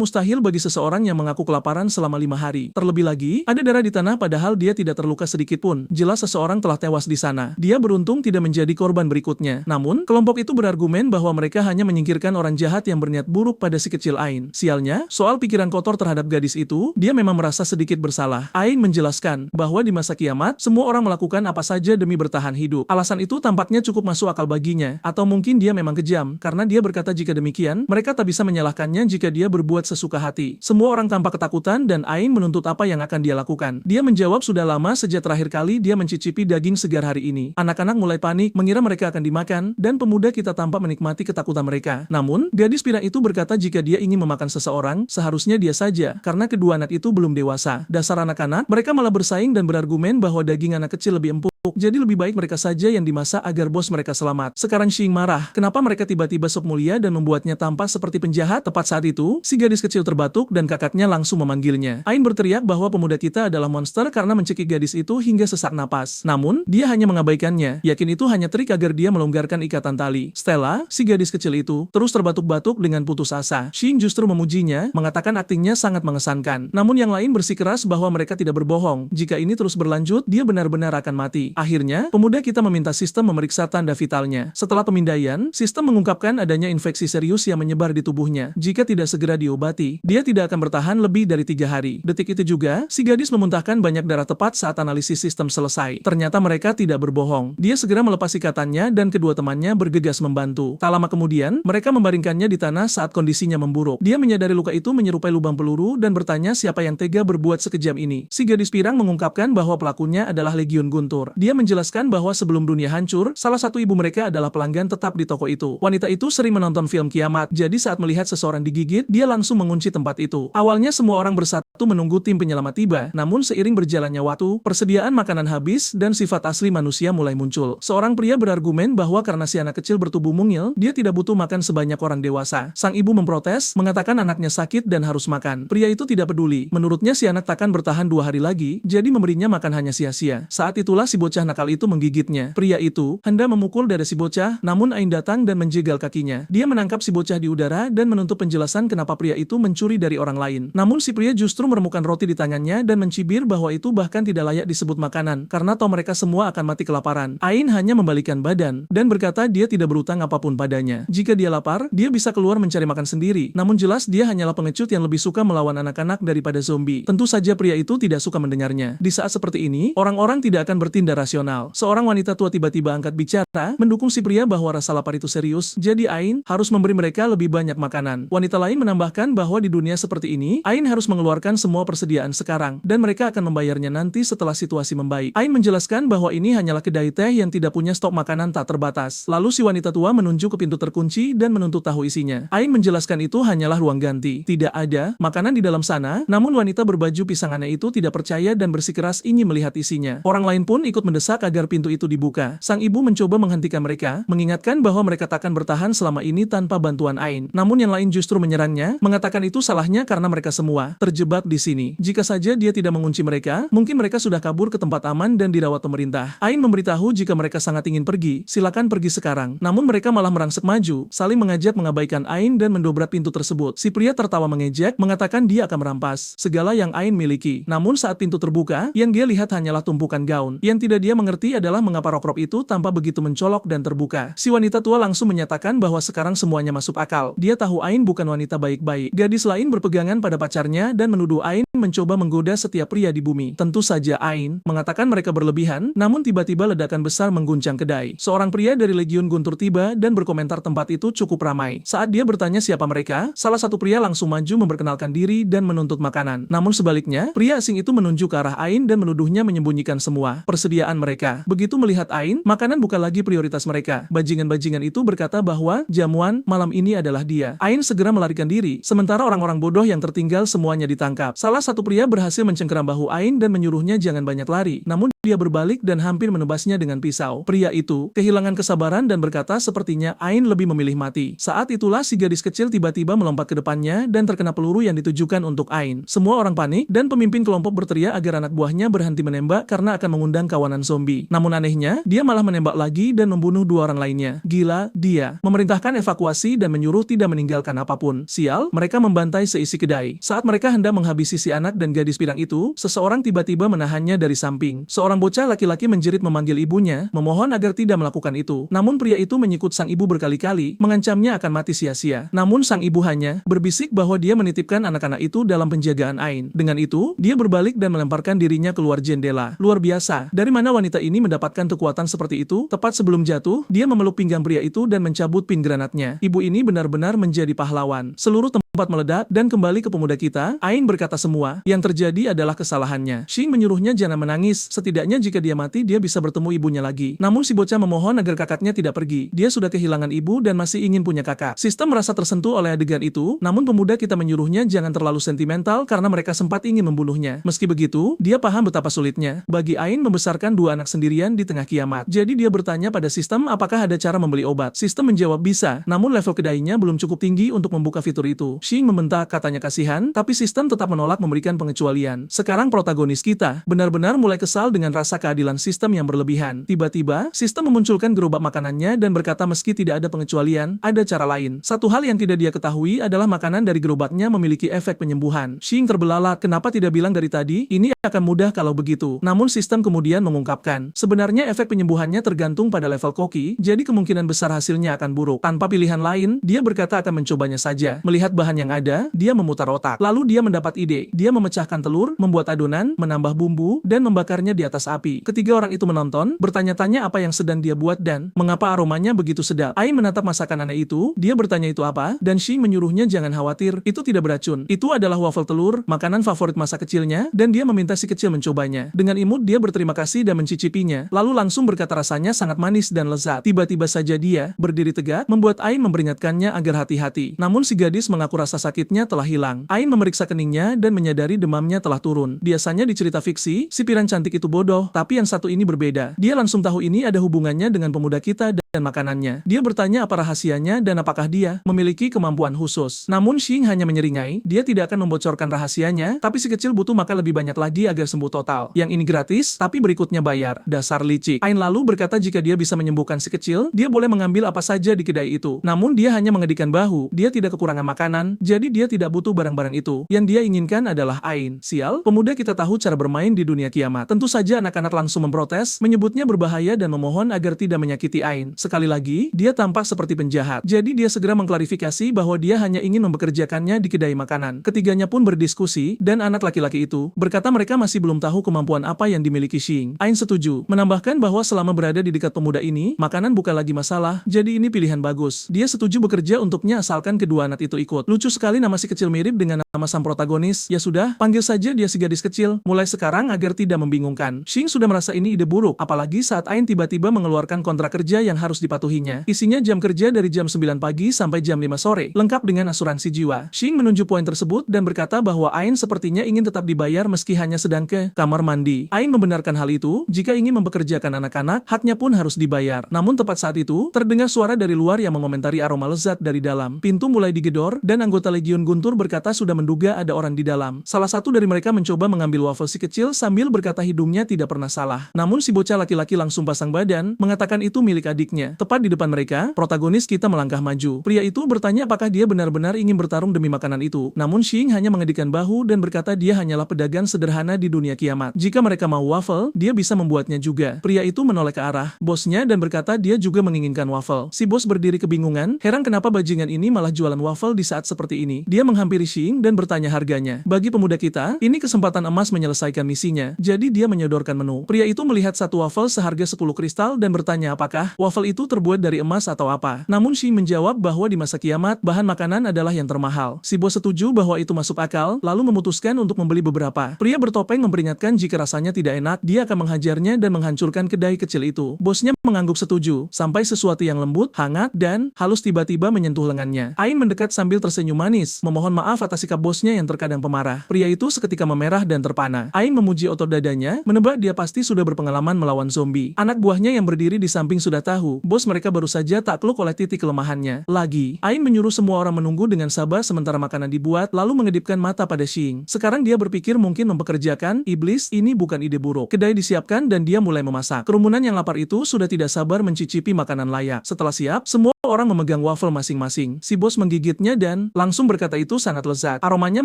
mustahil bagi seseorang yang mengaku kelaparan selama 5 hari. Terlebih lagi, ada darah di tanah padahal dia tidak terluka sedikit pun. Jelas seseorang telah tewas di sana. Dia beruntung tidak menjadi korban berikutnya. Namun, kelompok itu berargumen bahwa mereka hanya menyingkirkan orang jahat yang berniat buruk pada si kecil Ain. Sialnya, soal pikiran kotor terhadap gadis itu, dia memang merasa sedikit bersalah. Ain menjelaskan bahwa di masa kiamat, semua orang melakukan apa saja demi bertahan hidup. Alasan itu tampaknya cukup masuk akal baginya. Atau mungkin dia memang kejam, karena dia berkata jika demikian, mereka tak bisa menyalahkannya jika dia berbuat sesuka hati. Semua orang tampak ketakutan dan Ain menuntut apa yang akan dia lakukan. Dia menjawab sudah lama sejak terakhir kali dia mencicipi daging segar hari ini. Anak-anak mulai panik, mengira mereka akan dimakan, dan pemuda kita tampak menikmati ketakutan mereka. Namun, gadis pira itu berkata jika dia ingin memakan seseorang, seharusnya dia saja, karena kedua anak itu belum dewasa. Dasar anak-anak, mereka malah bersaing dan berargumen bahwa daging anak kecil lebih empuk. Jadi lebih baik mereka saja yang dimasak agar bos mereka selamat. Sekarang Xing marah, kenapa mereka tiba-tiba sok mulia dan membuatnya tampak seperti penjahat? Tepat saat itu, si gadis kecil terbatuk dan kakaknya langsung memanggilnya. Ain berteriak bahwa pemuda kita adalah monster karena mencekik gadis itu hingga sesak napas. Namun, dia hanya mengabaikannya, yakin itu hanya trik agar dia melonggarkan ikatan tali. Stella, si gadis kecil itu, terus terbatuk-batuk dengan putus asa. Xing justru memujinya, mengatakan aktingnya sangat mengesankan. Namun yang lain bersikeras bahwa mereka tidak berbohong. Jika ini terus berlanjut, dia benar-benar akan mati. Akhirnya, pemuda kita meminta sistem memeriksa tanda vitalnya. Setelah pemindaian, sistem mengungkapkan adanya infeksi serius yang menyebar di tubuhnya. Jika tidak segera diobati, dia tidak akan bertahan lebih dari 3 hari. Detik itu juga, si gadis memuntahkan banyak darah tepat saat analisis sistem selesai. Ternyata mereka tidak berbohong. Dia segera melepas ikatannya dan kedua temannya bergegas membantu. Tak lama kemudian, mereka membaringkannya di tanah saat kondisinya memburuk. Dia menyadari luka itu menyerupai lubang peluru dan bertanya siapa yang tega berbuat sekejam ini. Si gadis pirang mengungkapkan bahwa pelakunya adalah Legiun Guntur. Dia menjelaskan bahwa sebelum dunia hancur, salah satu ibu mereka adalah pelanggan tetap di toko itu. Wanita itu sering menonton film kiamat, jadi saat melihat seseorang digigit, dia langsung mengunci tempat itu. Awalnya semua orang bersatu menunggu tim penyelamat tiba, namun seiring berjalannya waktu, persediaan makanan habis dan sifat asli manusia mulai muncul. Seorang pria berargumen bahwa karena si anak kecil bertubuh mungil, dia tidak butuh makan sebanyak orang dewasa. Sang ibu memprotes, mengatakan anaknya sakit dan harus makan. Pria itu tidak peduli. Menurutnya si anak takkan bertahan 2 hari lagi, jadi memberinya makan hanya sia-sia. Saat itulah si bocah nakal itu menggigitnya. Pria itu hendak memukul dada si bocah, namun Ain datang dan menjegal kakinya. Dia menangkap si bocah di udara dan menuntut penjelasan kenapa pria itu mencuri dari orang lain. Namun si pria justru menemukan roti di tangannya dan mencibir bahwa itu bahkan tidak layak disebut makanan, karena toh mereka semua akan mati kelaparan. Ain hanya membalikkan badan dan berkata dia tidak berutang apapun padanya. Jika dia lapar, dia bisa keluar mencari makan sendiri. Namun jelas dia hanyalah pengecut yang lebih suka melawan anak-anak daripada zombie. Tentu saja pria itu tidak suka mendengarnya. Di saat seperti ini, orang-orang tidak akan bertindak rasional. Seorang wanita tua tiba-tiba angkat bicara, mendukung si pria bahwa rasa lapar itu serius, jadi Ain harus memberi mereka lebih banyak makanan. Wanita lain menambahkan bahwa di dunia seperti ini, Ain harus mengeluarkan semua persediaan sekarang, dan mereka akan membayarnya nanti setelah situasi membaik. Ain menjelaskan bahwa ini hanyalah kedai teh yang tidak punya stok makanan tak terbatas. Lalu si wanita tua menunjuk ke pintu terkunci dan menuntut tahu isinya. Ain menjelaskan itu hanyalah ruang ganti. Tidak ada makanan di dalam sana, namun wanita berbaju pisang aneh itu tidak percaya dan bersikeras ingin melihat isinya. Orang lain pun ikut mendesak agar pintu itu dibuka. Sang ibu mencoba menghentikan mereka, mengingatkan bahwa mereka takkan bertahan selama ini tanpa bantuan Ain. Namun yang lain justru menyerangnya, mengatakan itu salahnya karena mereka semua terjebak di sini. Jika saja dia tidak mengunci mereka, mungkin mereka sudah kabur ke tempat aman dan dirawat pemerintah. Ain memberitahu jika mereka sangat ingin pergi, silakan pergi sekarang. Namun mereka malah merangsek maju, saling mengajak mengabaikan Ain dan mendobrak pintu tersebut. Si pria tertawa mengejek, mengatakan dia akan merampas segala yang Ain miliki. Namun saat pintu terbuka, yang dia lihat hanyalah tumpukan gaun. Yang tidak dia mengerti adalah mengapa rok-rok itu tampak begitu mencolok dan terbuka. Si wanita tua langsung menyatakan bahwa sekarang semuanya masuk akal. Dia tahu Ain bukan wanita baik-baik. Gadis lain berpegangan pada pacarnya dan menuduh menuduh Ain mencoba menggoda setiap pria di bumi. Tentu saja Ain mengatakan mereka berlebihan, namun tiba-tiba ledakan besar mengguncang kedai. Seorang pria dari Legiun Guntur tiba dan berkomentar tempat itu cukup ramai. Saat dia bertanya siapa mereka, salah satu pria langsung maju memperkenalkan diri dan menuntut makanan. Namun sebaliknya, pria asing itu menunjuk ke arah Ain dan menuduhnya menyembunyikan semua persediaan mereka. Begitu melihat Ain, makanan bukan lagi prioritas mereka. Bajingan-bajingan itu berkata bahwa jamuan malam ini adalah dia. Ain segera melarikan diri, sementara orang-orang bodoh yang tertinggal semuanya ditangkap. Salah satu pria berhasil mencengkeram bahu Ain dan menyuruhnya jangan banyak lari. Namun dia berbalik dan hampir menebasnya dengan pisau. Pria itu kehilangan kesabaran dan berkata sepertinya Ain lebih memilih mati. Saat itulah si gadis kecil tiba-tiba melompat ke depannya dan terkena peluru yang ditujukan untuk Ain. Semua orang panik dan pemimpin kelompok berteriak agar anak buahnya berhenti menembak karena akan mengundang kawanan zombie. Namun anehnya, dia malah menembak lagi dan membunuh dua orang lainnya. Gila, dia memerintahkan evakuasi dan menyuruh tidak meninggalkan apapun. Sial, mereka membantai seisi kedai. Saat mereka hendak menghabisi si anak dan gadis pirang itu, seseorang tiba-tiba menahannya dari samping. Seorang bocah laki-laki menjerit memanggil ibunya, memohon agar tidak melakukan itu. Namun pria itu menyikut sang ibu berkali-kali, mengancamnya akan mati sia-sia. Namun sang ibu hanya berbisik bahwa dia menitipkan anak-anak itu dalam penjagaan Ain. Dengan itu, dia berbalik dan melemparkan dirinya keluar jendela. Luar biasa, dari mana wanita ini mendapatkan kekuatan seperti itu? Tepat sebelum jatuh, dia memeluk pinggang pria itu dan mencabut pin granatnya. Ibu ini benar-benar menjadi pahlawan. Seluruh tempat meledak dan kembali ke pemuda kita. Ain berkata semua yang terjadi adalah kesalahannya. Xing menyuruhnya jangan menangis, setidaknya jika dia mati dia bisa bertemu ibunya lagi. Namun si bocah memohon agar kakaknya tidak pergi. Dia sudah kehilangan ibu dan masih ingin punya kakak. Sistem merasa tersentuh oleh adegan itu, namun pemuda kita menyuruhnya jangan terlalu sentimental karena mereka sempat ingin membunuhnya. Meski begitu, dia paham betapa sulitnya bagi Ain membesarkan dua anak sendirian di tengah kiamat. Jadi dia bertanya pada sistem apakah ada cara membeli obat. Sistem menjawab bisa, namun level kedainya belum cukup tinggi untuk membuka fitur itu. Xing membentak katanya kasihan, tapi sistem tetap menolak memberikan pengecualian. Sekarang protagonis kita benar-benar mulai kesal dengan rasa keadilan sistem yang berlebihan. Tiba-tiba, sistem memunculkan gerobak makanannya dan berkata meski tidak ada pengecualian, ada cara lain. Satu hal yang tidak dia ketahui adalah makanan dari gerobaknya memiliki efek penyembuhan. Xing terbelalak, kenapa tidak bilang dari tadi? Ini akan mudah kalau begitu. Namun sistem kemudian mengungkapkan, sebenarnya efek penyembuhannya tergantung pada level koki, jadi kemungkinan besar hasilnya akan buruk. Tanpa pilihan lain, dia berkata akan mencobanya saja. Melihat bahan yang ada, dia memutar otak. Lalu dia mendapat ide. Dia memecahkan telur, membuat adonan, menambah bumbu, dan membakarnya di atas api. Ketiga orang itu menonton, bertanya-tanya apa yang sedang dia buat dan mengapa aromanya begitu sedap. Ain menatap masakan aneh itu, dia bertanya itu apa, dan Xing menyuruhnya jangan khawatir, itu tidak beracun. Itu adalah waffle telur, makanan favorit masa kecilnya, dan dia meminta si kecil mencobanya. Dengan imut dia berterima kasih dan mencicipinya, lalu langsung berkata rasanya sangat manis dan lezat. Tiba-tiba saja dia berdiri tegak, membuat Ain memperingatkannya agar hati-hati. Namun si gadis mengaku rasa sakitnya telah hilang. Ain memeriksa keningnya dan menyadari demamnya telah turun. Biasanya di cerita fiksi, si piran cantik itu bodoh, tapi yang satu ini berbeda. Dia langsung tahu ini ada hubungannya dengan pemuda kita dan makanannya. Dia bertanya apa rahasianya dan apakah dia memiliki kemampuan khusus. Namun Xing hanya menyeringai, dia tidak akan membocorkan rahasianya, tapi si kecil butuh makan lebih banyak lagi agar sembuh total. Yang ini gratis, tapi berikutnya bayar. Dasar licik. Ain lalu berkata jika dia bisa menyembuhkan si kecil, dia boleh mengambil apa saja di kedai itu. Namun dia hanya mengedikan bahu, dia tidak kekurangan makanan, jadi dia tidak butuh barang-barang itu. Yang dia inginkan adalah Ain. Sial, pemuda kita tahu cara bermain di dunia kiamat. Tentu saja anak-anak langsung memprotes, menyebutnya berbahaya dan memohon agar tidak menyakiti Ain. Sekali lagi, dia tampak seperti penjahat. Jadi dia segera mengklarifikasi bahwa dia hanya ingin mempekerjakannya di kedai makanan. Ketiganya pun berdiskusi, dan anak laki-laki itu berkata mereka masih belum tahu kemampuan apa yang dimiliki Xing. Ain setuju, menambahkan bahwa selama berada di dekat pemuda ini, makanan bukan lagi masalah, jadi ini pilihan bagus. Dia setuju bekerja untuknya asalkan kedua anak itu ikut. Lucu sekali nama si kecil mirip dengan nama sang protagonis. Ya sudah, panggil saja dia si gadis kecil, mulai sekarang agar tidak membingungkan. Xing sudah merasa ini ide buruk, apalagi saat Ain tiba-tiba mengeluarkan kontrak kerja yang harus dipatuhinya. Isinya jam kerja dari jam 9 pagi sampai jam 5 sore, lengkap dengan asuransi jiwa. Xing menunjuk poin tersebut dan berkata bahwa Ain sepertinya ingin tetap dibayar meski hanya sedang ke kamar mandi. Ain membenarkan hal itu, jika ingin mempekerjakan anak-anak, haknya pun harus dibayar. Namun tepat saat itu, terdengar suara dari luar yang mengomentari aroma lezat dari dalam. Pintu mulai digedor, dan anggota Legiun Guntur berkata sudah menduga ada orang di dalam. Salah satu dari mereka mencoba mengambil waffle si kecil sambil berkata hidungnya tidak pernah salah. Namun si bocah laki-laki langsung pasang badan, mengatakan itu milik adiknya. Tepat di depan mereka, protagonis kita melangkah maju. Pria itu bertanya apakah dia benar-benar ingin bertarung demi makanan itu. Namun Xing hanya mengedikkan bahu dan berkata dia hanyalah pedagang sederhana di dunia kiamat. Jika mereka mau waffle, dia bisa membuatnya juga. Pria itu menoleh ke arah bosnya dan berkata dia juga menginginkan waffle. Si bos berdiri kebingungan, heran kenapa bajingan ini malah jualan waffle di saat seperti ini. Dia menghampiri Xing dan bertanya harganya. Bagi pemuda kita, ini kesempatan emas menyelesaikan misinya. Jadi dia menyodorkan menu. Pria itu melihat satu waffle seharga 10 kristal dan bertanya apakah waffle itu terbuat dari emas atau apa. Namun Xing menjawab bahwa di masa kiamat, bahan makanan adalah yang termahal. Si bos setuju bahwa itu masuk akal, lalu memutuskan untuk membeli beberapa. Pria bertopeng memperingatkan jika rasanya tidak enak, dia akan menghajarnya dan menghancurkan kedai kecil itu. Bosnya mengangguk setuju, sampai sesuatu yang lembut, hangat, dan halus tiba-tiba menyentuh lengannya. Ain mendekat sambil tersenyum manis, memohon maaf atas sikap bosnya yang terkadang pemarah. Pria itu seketika memerah dan terpana. Ain memuji otot dadanya, menebak dia pasti sudah berpengalaman melawan zombie. Anak buahnya yang berdiri di samping sudah tahu, bos mereka baru saja takluk oleh titik kelemahannya. Lagi, Ain menyuruh semua orang menunggu dengan sabar sementara makanan dibuat, lalu mengedipkan mata pada Xing. Sekarang dia berpikir mungkin mempekerjakan iblis, ini bukan ide buruk. Kedai disiapkan dan dia mulai memasak. Kerumunan yang lapar itu sudah tidak sabar mencicipi makanan layak. Setelah siap, semua orang memegang waffle masing-masing. Si bos menggigitnya dan langsung berkata itu sangat lezat. Aromanya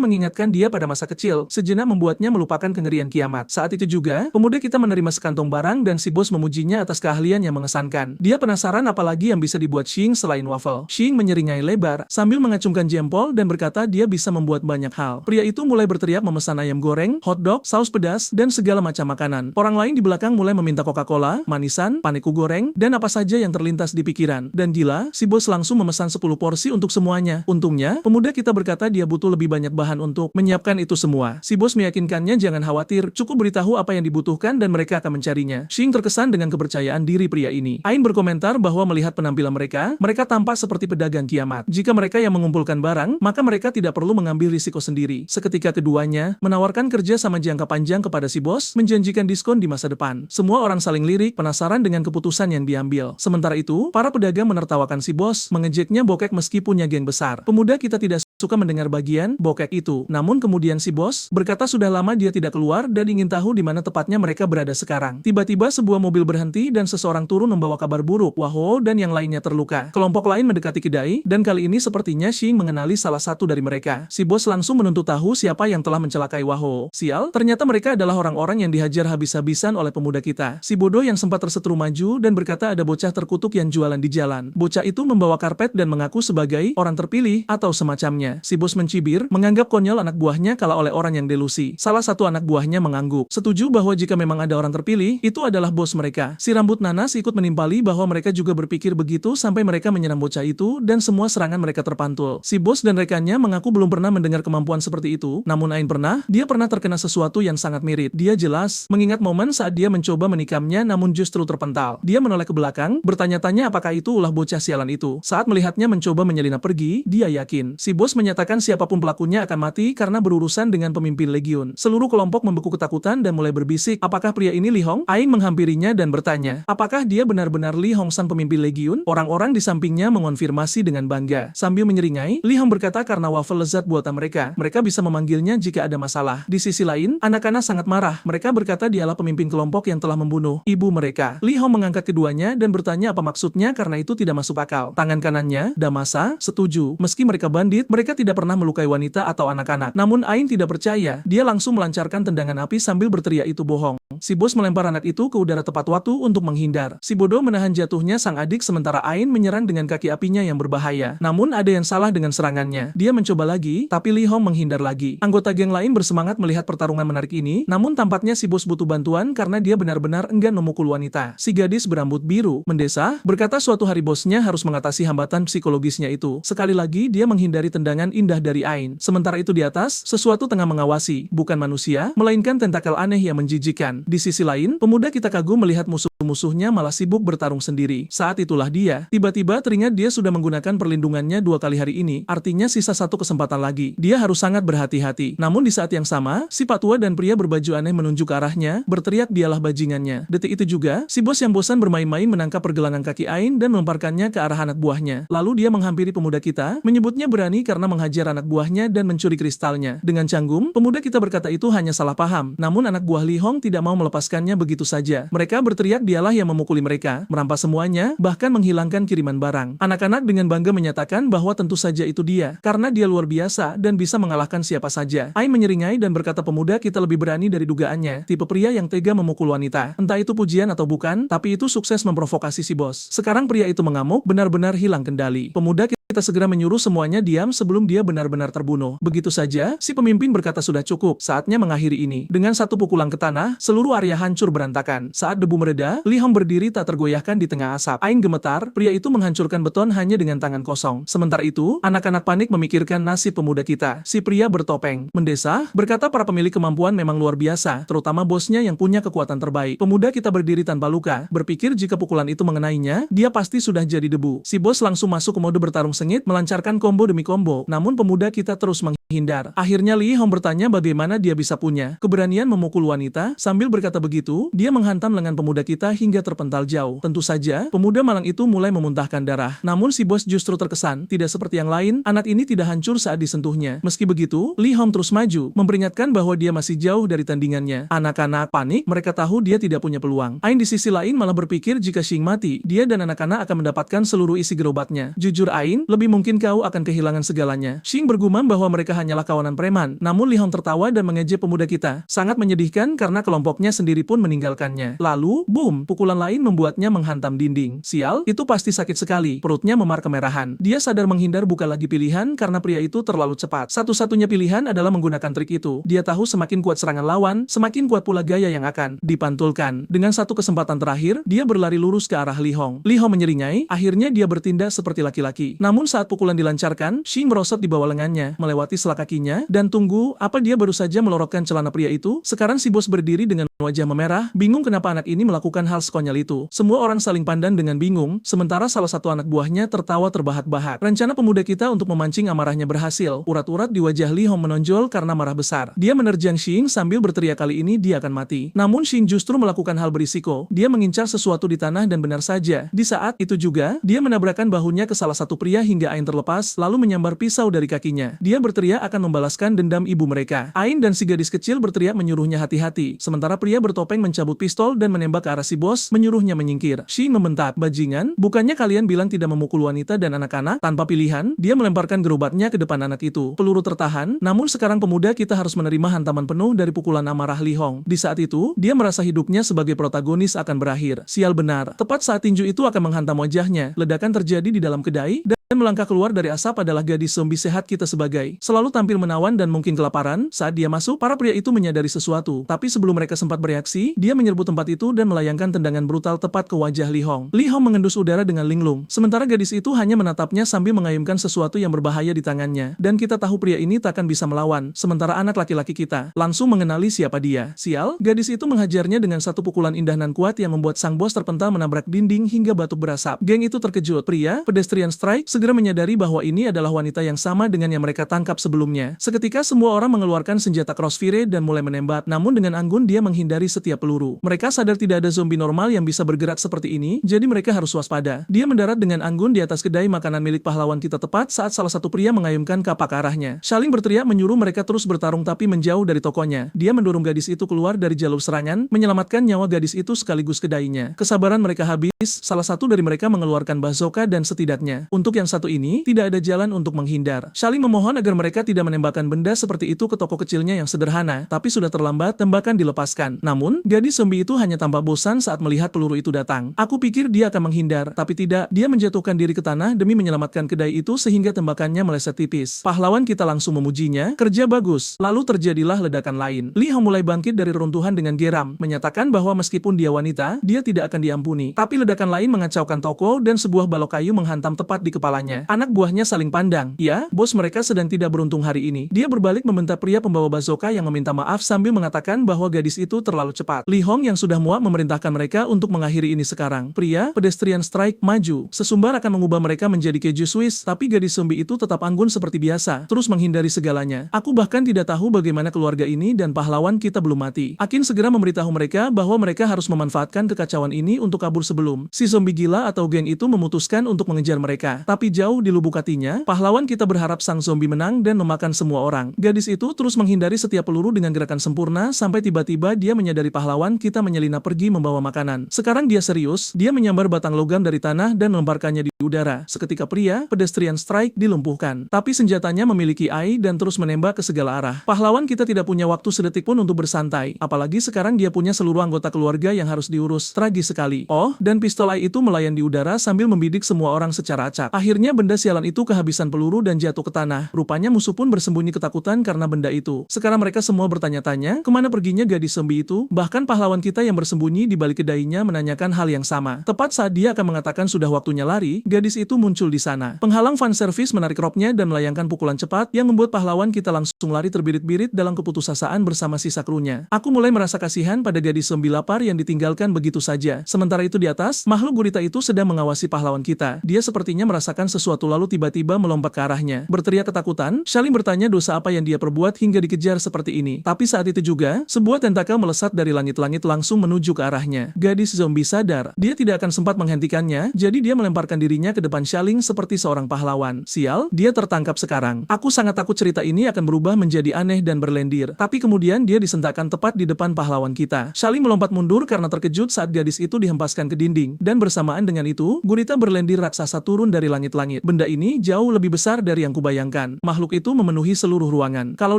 mengingatkan dia pada masa kecil, sejenak membuatnya melupakan kengerian kiamat. Saat itu juga, pemuda kita menerima sekantong barang dan si bos memujinya atas keahlian yang mengesankan. Dia penasaran apalagi yang bisa dibuat Xing selain waffle. Xing menyeringai lebar, sambil mengacungkan jempol dan berkata dia bisa membuat banyak hal. Pria itu mulai berteriak memesan ayam goreng, hotdog, saus pedas, dan segala macam makanan. Orang lain di belakang mulai meminta Coca-Cola, manisan, paneku goreng, dan apa saja yang terlintas di pikiran. Dan gila, si bos langsung memesan 10 porsi untuk semuanya. Untungnya, pemuda kita berkata dia butuh lebih banyak bahan untuk menyiapkan itu semua. Si bos meyakinkannya jangan khawatir, cukup beritahu apa yang dibutuhkan dan mereka akan mencarinya. Xing terkesan dengan kepercayaan diri pria ini. Ain berkomentar bahwa melihat penampilan mereka tampak seperti pedagang kiamat. Jika mereka yang mengumpulkan barang, maka mereka tidak perlu mengambil risiko sendiri. Seketika keduanya menawarkan kerja sama jangka panjang kepada si bos, menjanjikan diskon di masa depan. Semua orang saling lirik, penasaran dengan keputusan yang diambil. Sementara itu, para pedagang menertawakan si bos, mengejeknya bokek meski punya geng besar. Pemuda kita tidak suka mendengar bagian bokek itu. Namun kemudian si bos berkata sudah lama dia tidak keluar dan ingin tahu di mana tepatnya mereka berada sekarang. Tiba-tiba sebuah mobil berhenti dan seseorang turun membawa kabar buruk. Wahoo dan yang lainnya terluka. Kelompok lain mendekati kedai dan kali ini sepertinya Xing mengenali salah satu dari mereka. Si bos langsung menuntut tahu siapa yang telah mencelakai Wahoo. Sial, ternyata mereka adalah orang-orang yang dihajar habis-habisan oleh pemuda kita. Si bodoh yang sempat tersetrum maju dan berkata ada bocah terkutuk yang jualan di jalan. Bocah itu membawa karpet dan mengaku sebagai orang terpilih atau semacamnya. Si bos mencibir, menganggap konyol anak buahnya kalah oleh orang yang delusi. Salah satu anak buahnya mengangguk, setuju bahwa jika memang ada orang terpilih, itu adalah bos mereka. Si rambut nanas ikut menimpali bahwa mereka juga berpikir begitu sampai mereka menyerang bocah itu dan semua serangan mereka terpantul. Si bos dan rekannya mengaku belum pernah mendengar kemampuan seperti itu, namun Ain pernah, dia pernah terkena sesuatu yang sangat mirip. Dia jelas mengingat momen saat dia mencoba menikamnya namun justru terpental. Dia menoleh ke belakang, bertanya-tanya apakah itu ulah bocah sialan itu. Saat melihatnya mencoba menyelinap pergi, dia yakin. Si bos menyatakan siapapun pelakunya akan mati karena berurusan dengan pemimpin legiun. Seluruh kelompok membeku ketakutan dan mulai berbisik, apakah pria ini Li Hong? Ain menghampirinya dan bertanya, apakah dia benar-benar Li Hong sang pemimpin legiun? Orang-orang di sampingnya mengonfirmasi dengan bangga. Sambil menyeringai, Li Hong berkata karena waffle lezat buatan mereka bisa memanggilnya jika ada masalah. Di sisi lain, anak-anak sangat marah. Mereka berkata dialah pemimpin kelompok yang telah membunuh ibu mereka. Li Hong mengangkat keduanya dan bertanya apa maksudnya karena itu tidak masuk akal. Tangan kanannya, Damasa, setuju. Meski mereka bandit, mereka tidak pernah melukai wanita atau anak-anak. Namun Ain tidak percaya. Dia langsung melancarkan tendangan api sambil berteriak itu bohong. Si bos melempar anak itu ke udara tepat waktu untuk menghindar. Si bodoh menahan jatuhnya sang adik sementara Ain menyerang dengan kaki apinya yang berbahaya. Namun ada yang salah dengan serangannya. Dia mencoba lagi, tapi Li Hong menghindar lagi. Anggota geng lain bersemangat melihat pertarungan menarik ini, namun tampaknya si bos butuh bantuan karena dia benar-benar enggan memukul wanita. Si gadis berambut biru mendesah, berkata suatu hari bosnya harus mengatasi hambatan psikologisnya itu. Sekali lagi dia menghindari tendangan indah dari Ain. Sementara itu di atas, sesuatu tengah mengawasi, bukan manusia, melainkan tentakel aneh yang menjijikan. Di sisi lain, pemuda kita kagum melihat musuh-musuhnya malah sibuk bertarung sendiri. Saat itulah dia, tiba-tiba teringat dia sudah menggunakan perlindungannya 2 kali hari ini, artinya sisa 1 kesempatan lagi. Dia harus sangat berhati-hati. Namun di saat yang sama, si patua dan pria berbaju aneh menunjuk ke arahnya, berteriak dialah bajingannya. Detik itu juga, si bos yang bosan bermain-main menangkap pergelangan kaki Ain dan melemparkannya ke arah anak buahnya. Lalu dia menghampiri pemuda kita, menyebutnya berani karena menghajar anak buahnya dan mencuri kristalnya. Dengan canggung, pemuda kita berkata itu hanya salah paham. Namun anak buah Li Hong tidak mau mau melepaskannya begitu saja. Mereka berteriak dialah yang memukuli mereka, merampas semuanya, bahkan menghilangkan kiriman barang. Anak-anak dengan bangga menyatakan bahwa tentu saja itu dia, karena dia luar biasa dan bisa mengalahkan siapa saja. Ain menyeringai dan berkata, pemuda kita lebih berani dari dugaannya, tipe pria yang tega memukul wanita. Entah itu pujian atau bukan, tapi itu sukses memprovokasi si bos. Sekarang pria itu mengamuk, benar-benar hilang kendali. Pemuda kita segera menyuruh semuanya diam sebelum dia benar-benar terbunuh. Begitu saja, si pemimpin berkata sudah cukup, saatnya mengakhiri ini. Dengan satu pukulan ke tanah, seluruh area hancur berantakan. Saat debu mereda, Li Hong berdiri tak tergoyahkan di tengah asap. Ain gemetar, pria itu menghancurkan beton hanya dengan tangan kosong. Sementara itu, anak-anak panik memikirkan nasib pemuda kita. Si pria bertopeng mendesah, berkata para pemilik kemampuan memang luar biasa, terutama bosnya yang punya kekuatan terbaik. Pemuda kita berdiri tanpa luka, berpikir jika pukulan itu mengenainya, dia pasti sudah jadi debu. Si bos langsung masuk ke mode bertarung sengit, melancarkan combo demi combo, namun pemuda kita terus menghindar. Akhirnya Li Hong bertanya bagaimana dia bisa punya keberanian memukul wanita. Sambil berkata begitu, dia menghantam lengan pemuda kita hingga terpental jauh. Tentu saja, pemuda malang itu mulai memuntahkan darah. Namun si bos justru terkesan, tidak seperti yang lain, anak ini tidak hancur saat disentuhnya. Meski begitu, Li Hong terus maju, memperingatkan bahwa dia masih jauh dari tandingannya. Anak-anak panik, mereka tahu dia tidak punya peluang. Ain di sisi lain malah berpikir jika Xing mati, dia dan anak-anak akan mendapatkan seluruh isi gerobaknya. Jujur Ain, lebih mungkin kau akan kehilangan segalanya. Xing bergumam bahwa mereka hanyalah kawanan preman, namun Li Hong tertawa dan mengejek pemuda kita. Sangat menyedihkan karena kelompoknya sendiri pun meninggalkannya. Lalu, boom, pukulan lain membuatnya menghantam dinding. Sial, itu pasti sakit sekali. Perutnya memar kemerahan. Dia sadar menghindar bukan lagi pilihan karena pria itu terlalu cepat. Satu-satunya pilihan adalah menggunakan trik itu. Dia tahu semakin kuat serangan lawan, semakin kuat pula gaya yang akan dipantulkan. Dengan satu kesempatan terakhir, dia berlari lurus ke arah Li Hong. Li Hong menyeringai, akhirnya dia bertindak seperti laki-laki. Namun saat pukulan dilancarkan, Xing merosot di bawah lengannya, melewati selak kakinya, dan tunggu, apa dia baru saja melorotkan celana pria itu? Sekarang si bos berdiri dengan wajah memerah, bingung kenapa anak ini melakukan hal sekonyol itu. Semua orang saling pandang dengan bingung, sementara salah satu anak buahnya tertawa terbahak-bahak. Rencana pemuda kita untuk memancing amarahnya berhasil. Urat-urat di wajah Li Hong menonjol karena marah besar. Dia menerjang Xing sambil berteriak kali ini dia akan mati. Namun Xing justru melakukan hal berisiko. Dia mengincar sesuatu di tanah dan benar saja. Di saat itu juga, dia menabrakkan bahunya ke salah satu pria hingga Ain terlepas, lalu menyambar pisau dari kakinya. Dia berteriak akan membalaskan dendam ibu mereka. Ain dan si gadis kecil berteriak menyuruhnya hati-hati, sementara pria bertopeng mencabut pistol dan menembak ke arah si bos, menyuruhnya menyingkir. Xing membentak, bajingan, bukannya kalian bilang tidak memukul wanita dan anak-anak? Tanpa pilihan, dia melemparkan gerobaknya ke depan anak itu. Peluru tertahan, namun sekarang pemuda kita harus menerima hantaman penuh dari pukulan amarah Li Hong. Di saat itu, dia merasa hidupnya sebagai protagonis akan berakhir. Sial benar, tepat saat tinju itu akan menghantam wajahnya, ledakan terjadi di dalam kedai, dan melangkah keluar dari asap adalah gadis zombie sehat kita sebagai selalu tampil menawan dan mungkin kelaparan. Saat dia masuk, para pria itu menyadari sesuatu, tapi sebelum mereka sempat bereaksi, dia menyerbu tempat itu dan melayangkan tendangan brutal tepat ke wajah Li Hong. Li Hong mengendus udara dengan linglung, sementara gadis itu hanya menatapnya sambil mengayunkan sesuatu yang berbahaya di tangannya. Dan kita tahu pria ini takkan bisa melawan, sementara anak laki-laki kita langsung mengenali siapa dia. Sial, gadis itu menghajarnya dengan satu pukulan indah dan kuat yang membuat sang bos terpental menabrak dinding hingga batuk berasap. Geng itu terkejut. Pria, pedestrian strike, segera menyadari bahwa ini adalah wanita yang sama dengan yang mereka tangkap sebelumnya. Seketika semua orang mengeluarkan senjata crossfire dan mulai menembak, namun dengan anggun dia menghindari setiap peluru. Mereka sadar tidak ada zombie normal yang bisa bergerak seperti ini, jadi mereka harus waspada. Dia mendarat dengan anggun di atas kedai makanan milik pahlawan kita tepat saat salah satu pria mengayunkan kapak ke arahnya. Shaling berteriak menyuruh mereka terus bertarung tapi menjauh dari tokonya. Dia mendorong gadis itu keluar dari jalur serangan, menyelamatkan nyawa gadis itu sekaligus kedainya. Kesabaran mereka habis, salah satu dari mereka mengeluarkan bazooka dan setidaknya, untuk yang satu ini, tidak ada jalan untuk menghindar. Shaling memohon agar mereka tidak menembakkan benda seperti itu ke toko kecilnya yang sederhana, tapi sudah terlambat, tembakan dilepaskan. Namun, gadis zombie itu hanya tampak bosan saat melihat peluru itu datang. Aku pikir dia akan menghindar, tapi tidak, dia menjatuhkan diri ke tanah demi menyelamatkan kedai itu sehingga tembakannya meleset tipis. Pahlawan kita langsung memujinya, kerja bagus. Lalu terjadilah ledakan lain. Li Hong mulai bangkit dari reruntuhan dengan geram, menyatakan bahwa meskipun dia wanita, dia tidak akan diampuni. Tapi ledakan lain mengacaukan toko dan sebuah balok kayu menghantam tepat di kepalanya. Anak buahnya saling pandang. Ya, bos mereka sedang tidak beruntung hari ini. Dia berbalik membentak pria pembawa bazooka yang meminta maaf sambil mengatakan bahwa gadis itu terlalu cepat. Li Hong yang sudah muak memerintahkan mereka untuk mengakhiri ini sekarang. Pria, pedestrian strike, maju. Sesumbar akan mengubah mereka menjadi keju Swiss, tapi gadis zombie itu tetap anggun seperti biasa, terus menghindari segalanya. Aku bahkan tidak tahu bagaimana keluarga ini dan pahlawan kita belum mati. Akin segera memberitahu mereka bahwa mereka harus memanfaatkan kekacauan ini untuk kabur sebelum si zombie gila atau geng itu memutuskan untuk mengejar mereka. Tapi Tapi jauh di lubuk hatinya, pahlawan kita berharap sang zombie menang dan memakan semua orang. Gadis itu terus menghindari setiap peluru dengan gerakan sempurna sampai tiba-tiba dia menyadari pahlawan kita menyelinap pergi membawa makanan. Sekarang dia serius, dia menyambar batang logam dari tanah dan melemparkannya di udara. Seketika pria, pedestrian strike dilumpuhkan. Tapi senjatanya memiliki AI dan terus menembak ke segala arah. Pahlawan kita tidak punya waktu sedetik pun untuk bersantai. Apalagi sekarang dia punya seluruh anggota keluarga yang harus diurus. Tragis sekali. Oh, dan pistol AI itu melayang di udara sambil membidik semua orang secara acak. Akhirnya benda sialan itu kehabisan peluru dan jatuh ke tanah. Rupanya musuh pun bersembunyi ketakutan karena benda itu. Sekarang mereka semua bertanya-tanya, kemana perginya gadis zombie itu? Bahkan pahlawan kita yang bersembunyi di balik kedainya menanyakan hal yang sama. Tepat saat dia akan mengatakan sudah waktunya lari, gadis itu muncul di sana. Penghalang fanservice menarik roknya dan melayangkan pukulan cepat yang membuat pahlawan kita langsung lari terbirit-birit dalam keputusasaan bersama sisa krunya. Aku mulai merasa kasihan pada gadis zombie lapar yang ditinggalkan begitu saja. Sementara itu di atas, makhluk gurita itu sedang mengawasi pahlawan kita. Dia sepertinya merasakan sesuatu lalu tiba-tiba melompat ke arahnya. Berteriak ketakutan, Shaling bertanya dosa apa yang dia perbuat hingga dikejar seperti ini. Tapi saat itu juga, sebuah tentakel melesat dari langit-langit langsung menuju ke arahnya. Gadis zombie sadar, dia tidak akan sempat menghentikannya, jadi dia melemparkan dirinya ke depan Shaling seperti seorang pahlawan. Sial, dia tertangkap sekarang. Aku sangat takut cerita ini akan berubah menjadi aneh dan berlendir. Tapi kemudian dia disentakkan tepat di depan pahlawan kita. Shaling melompat mundur karena terkejut saat gadis itu dihempaskan ke dinding. Dan bersamaan dengan itu, gurita berlendir raksasa turun dari langit-langit. Benda ini jauh lebih besar dari yang kubayangkan. Makhluk itu memenuhi seluruh ruangan. Kalau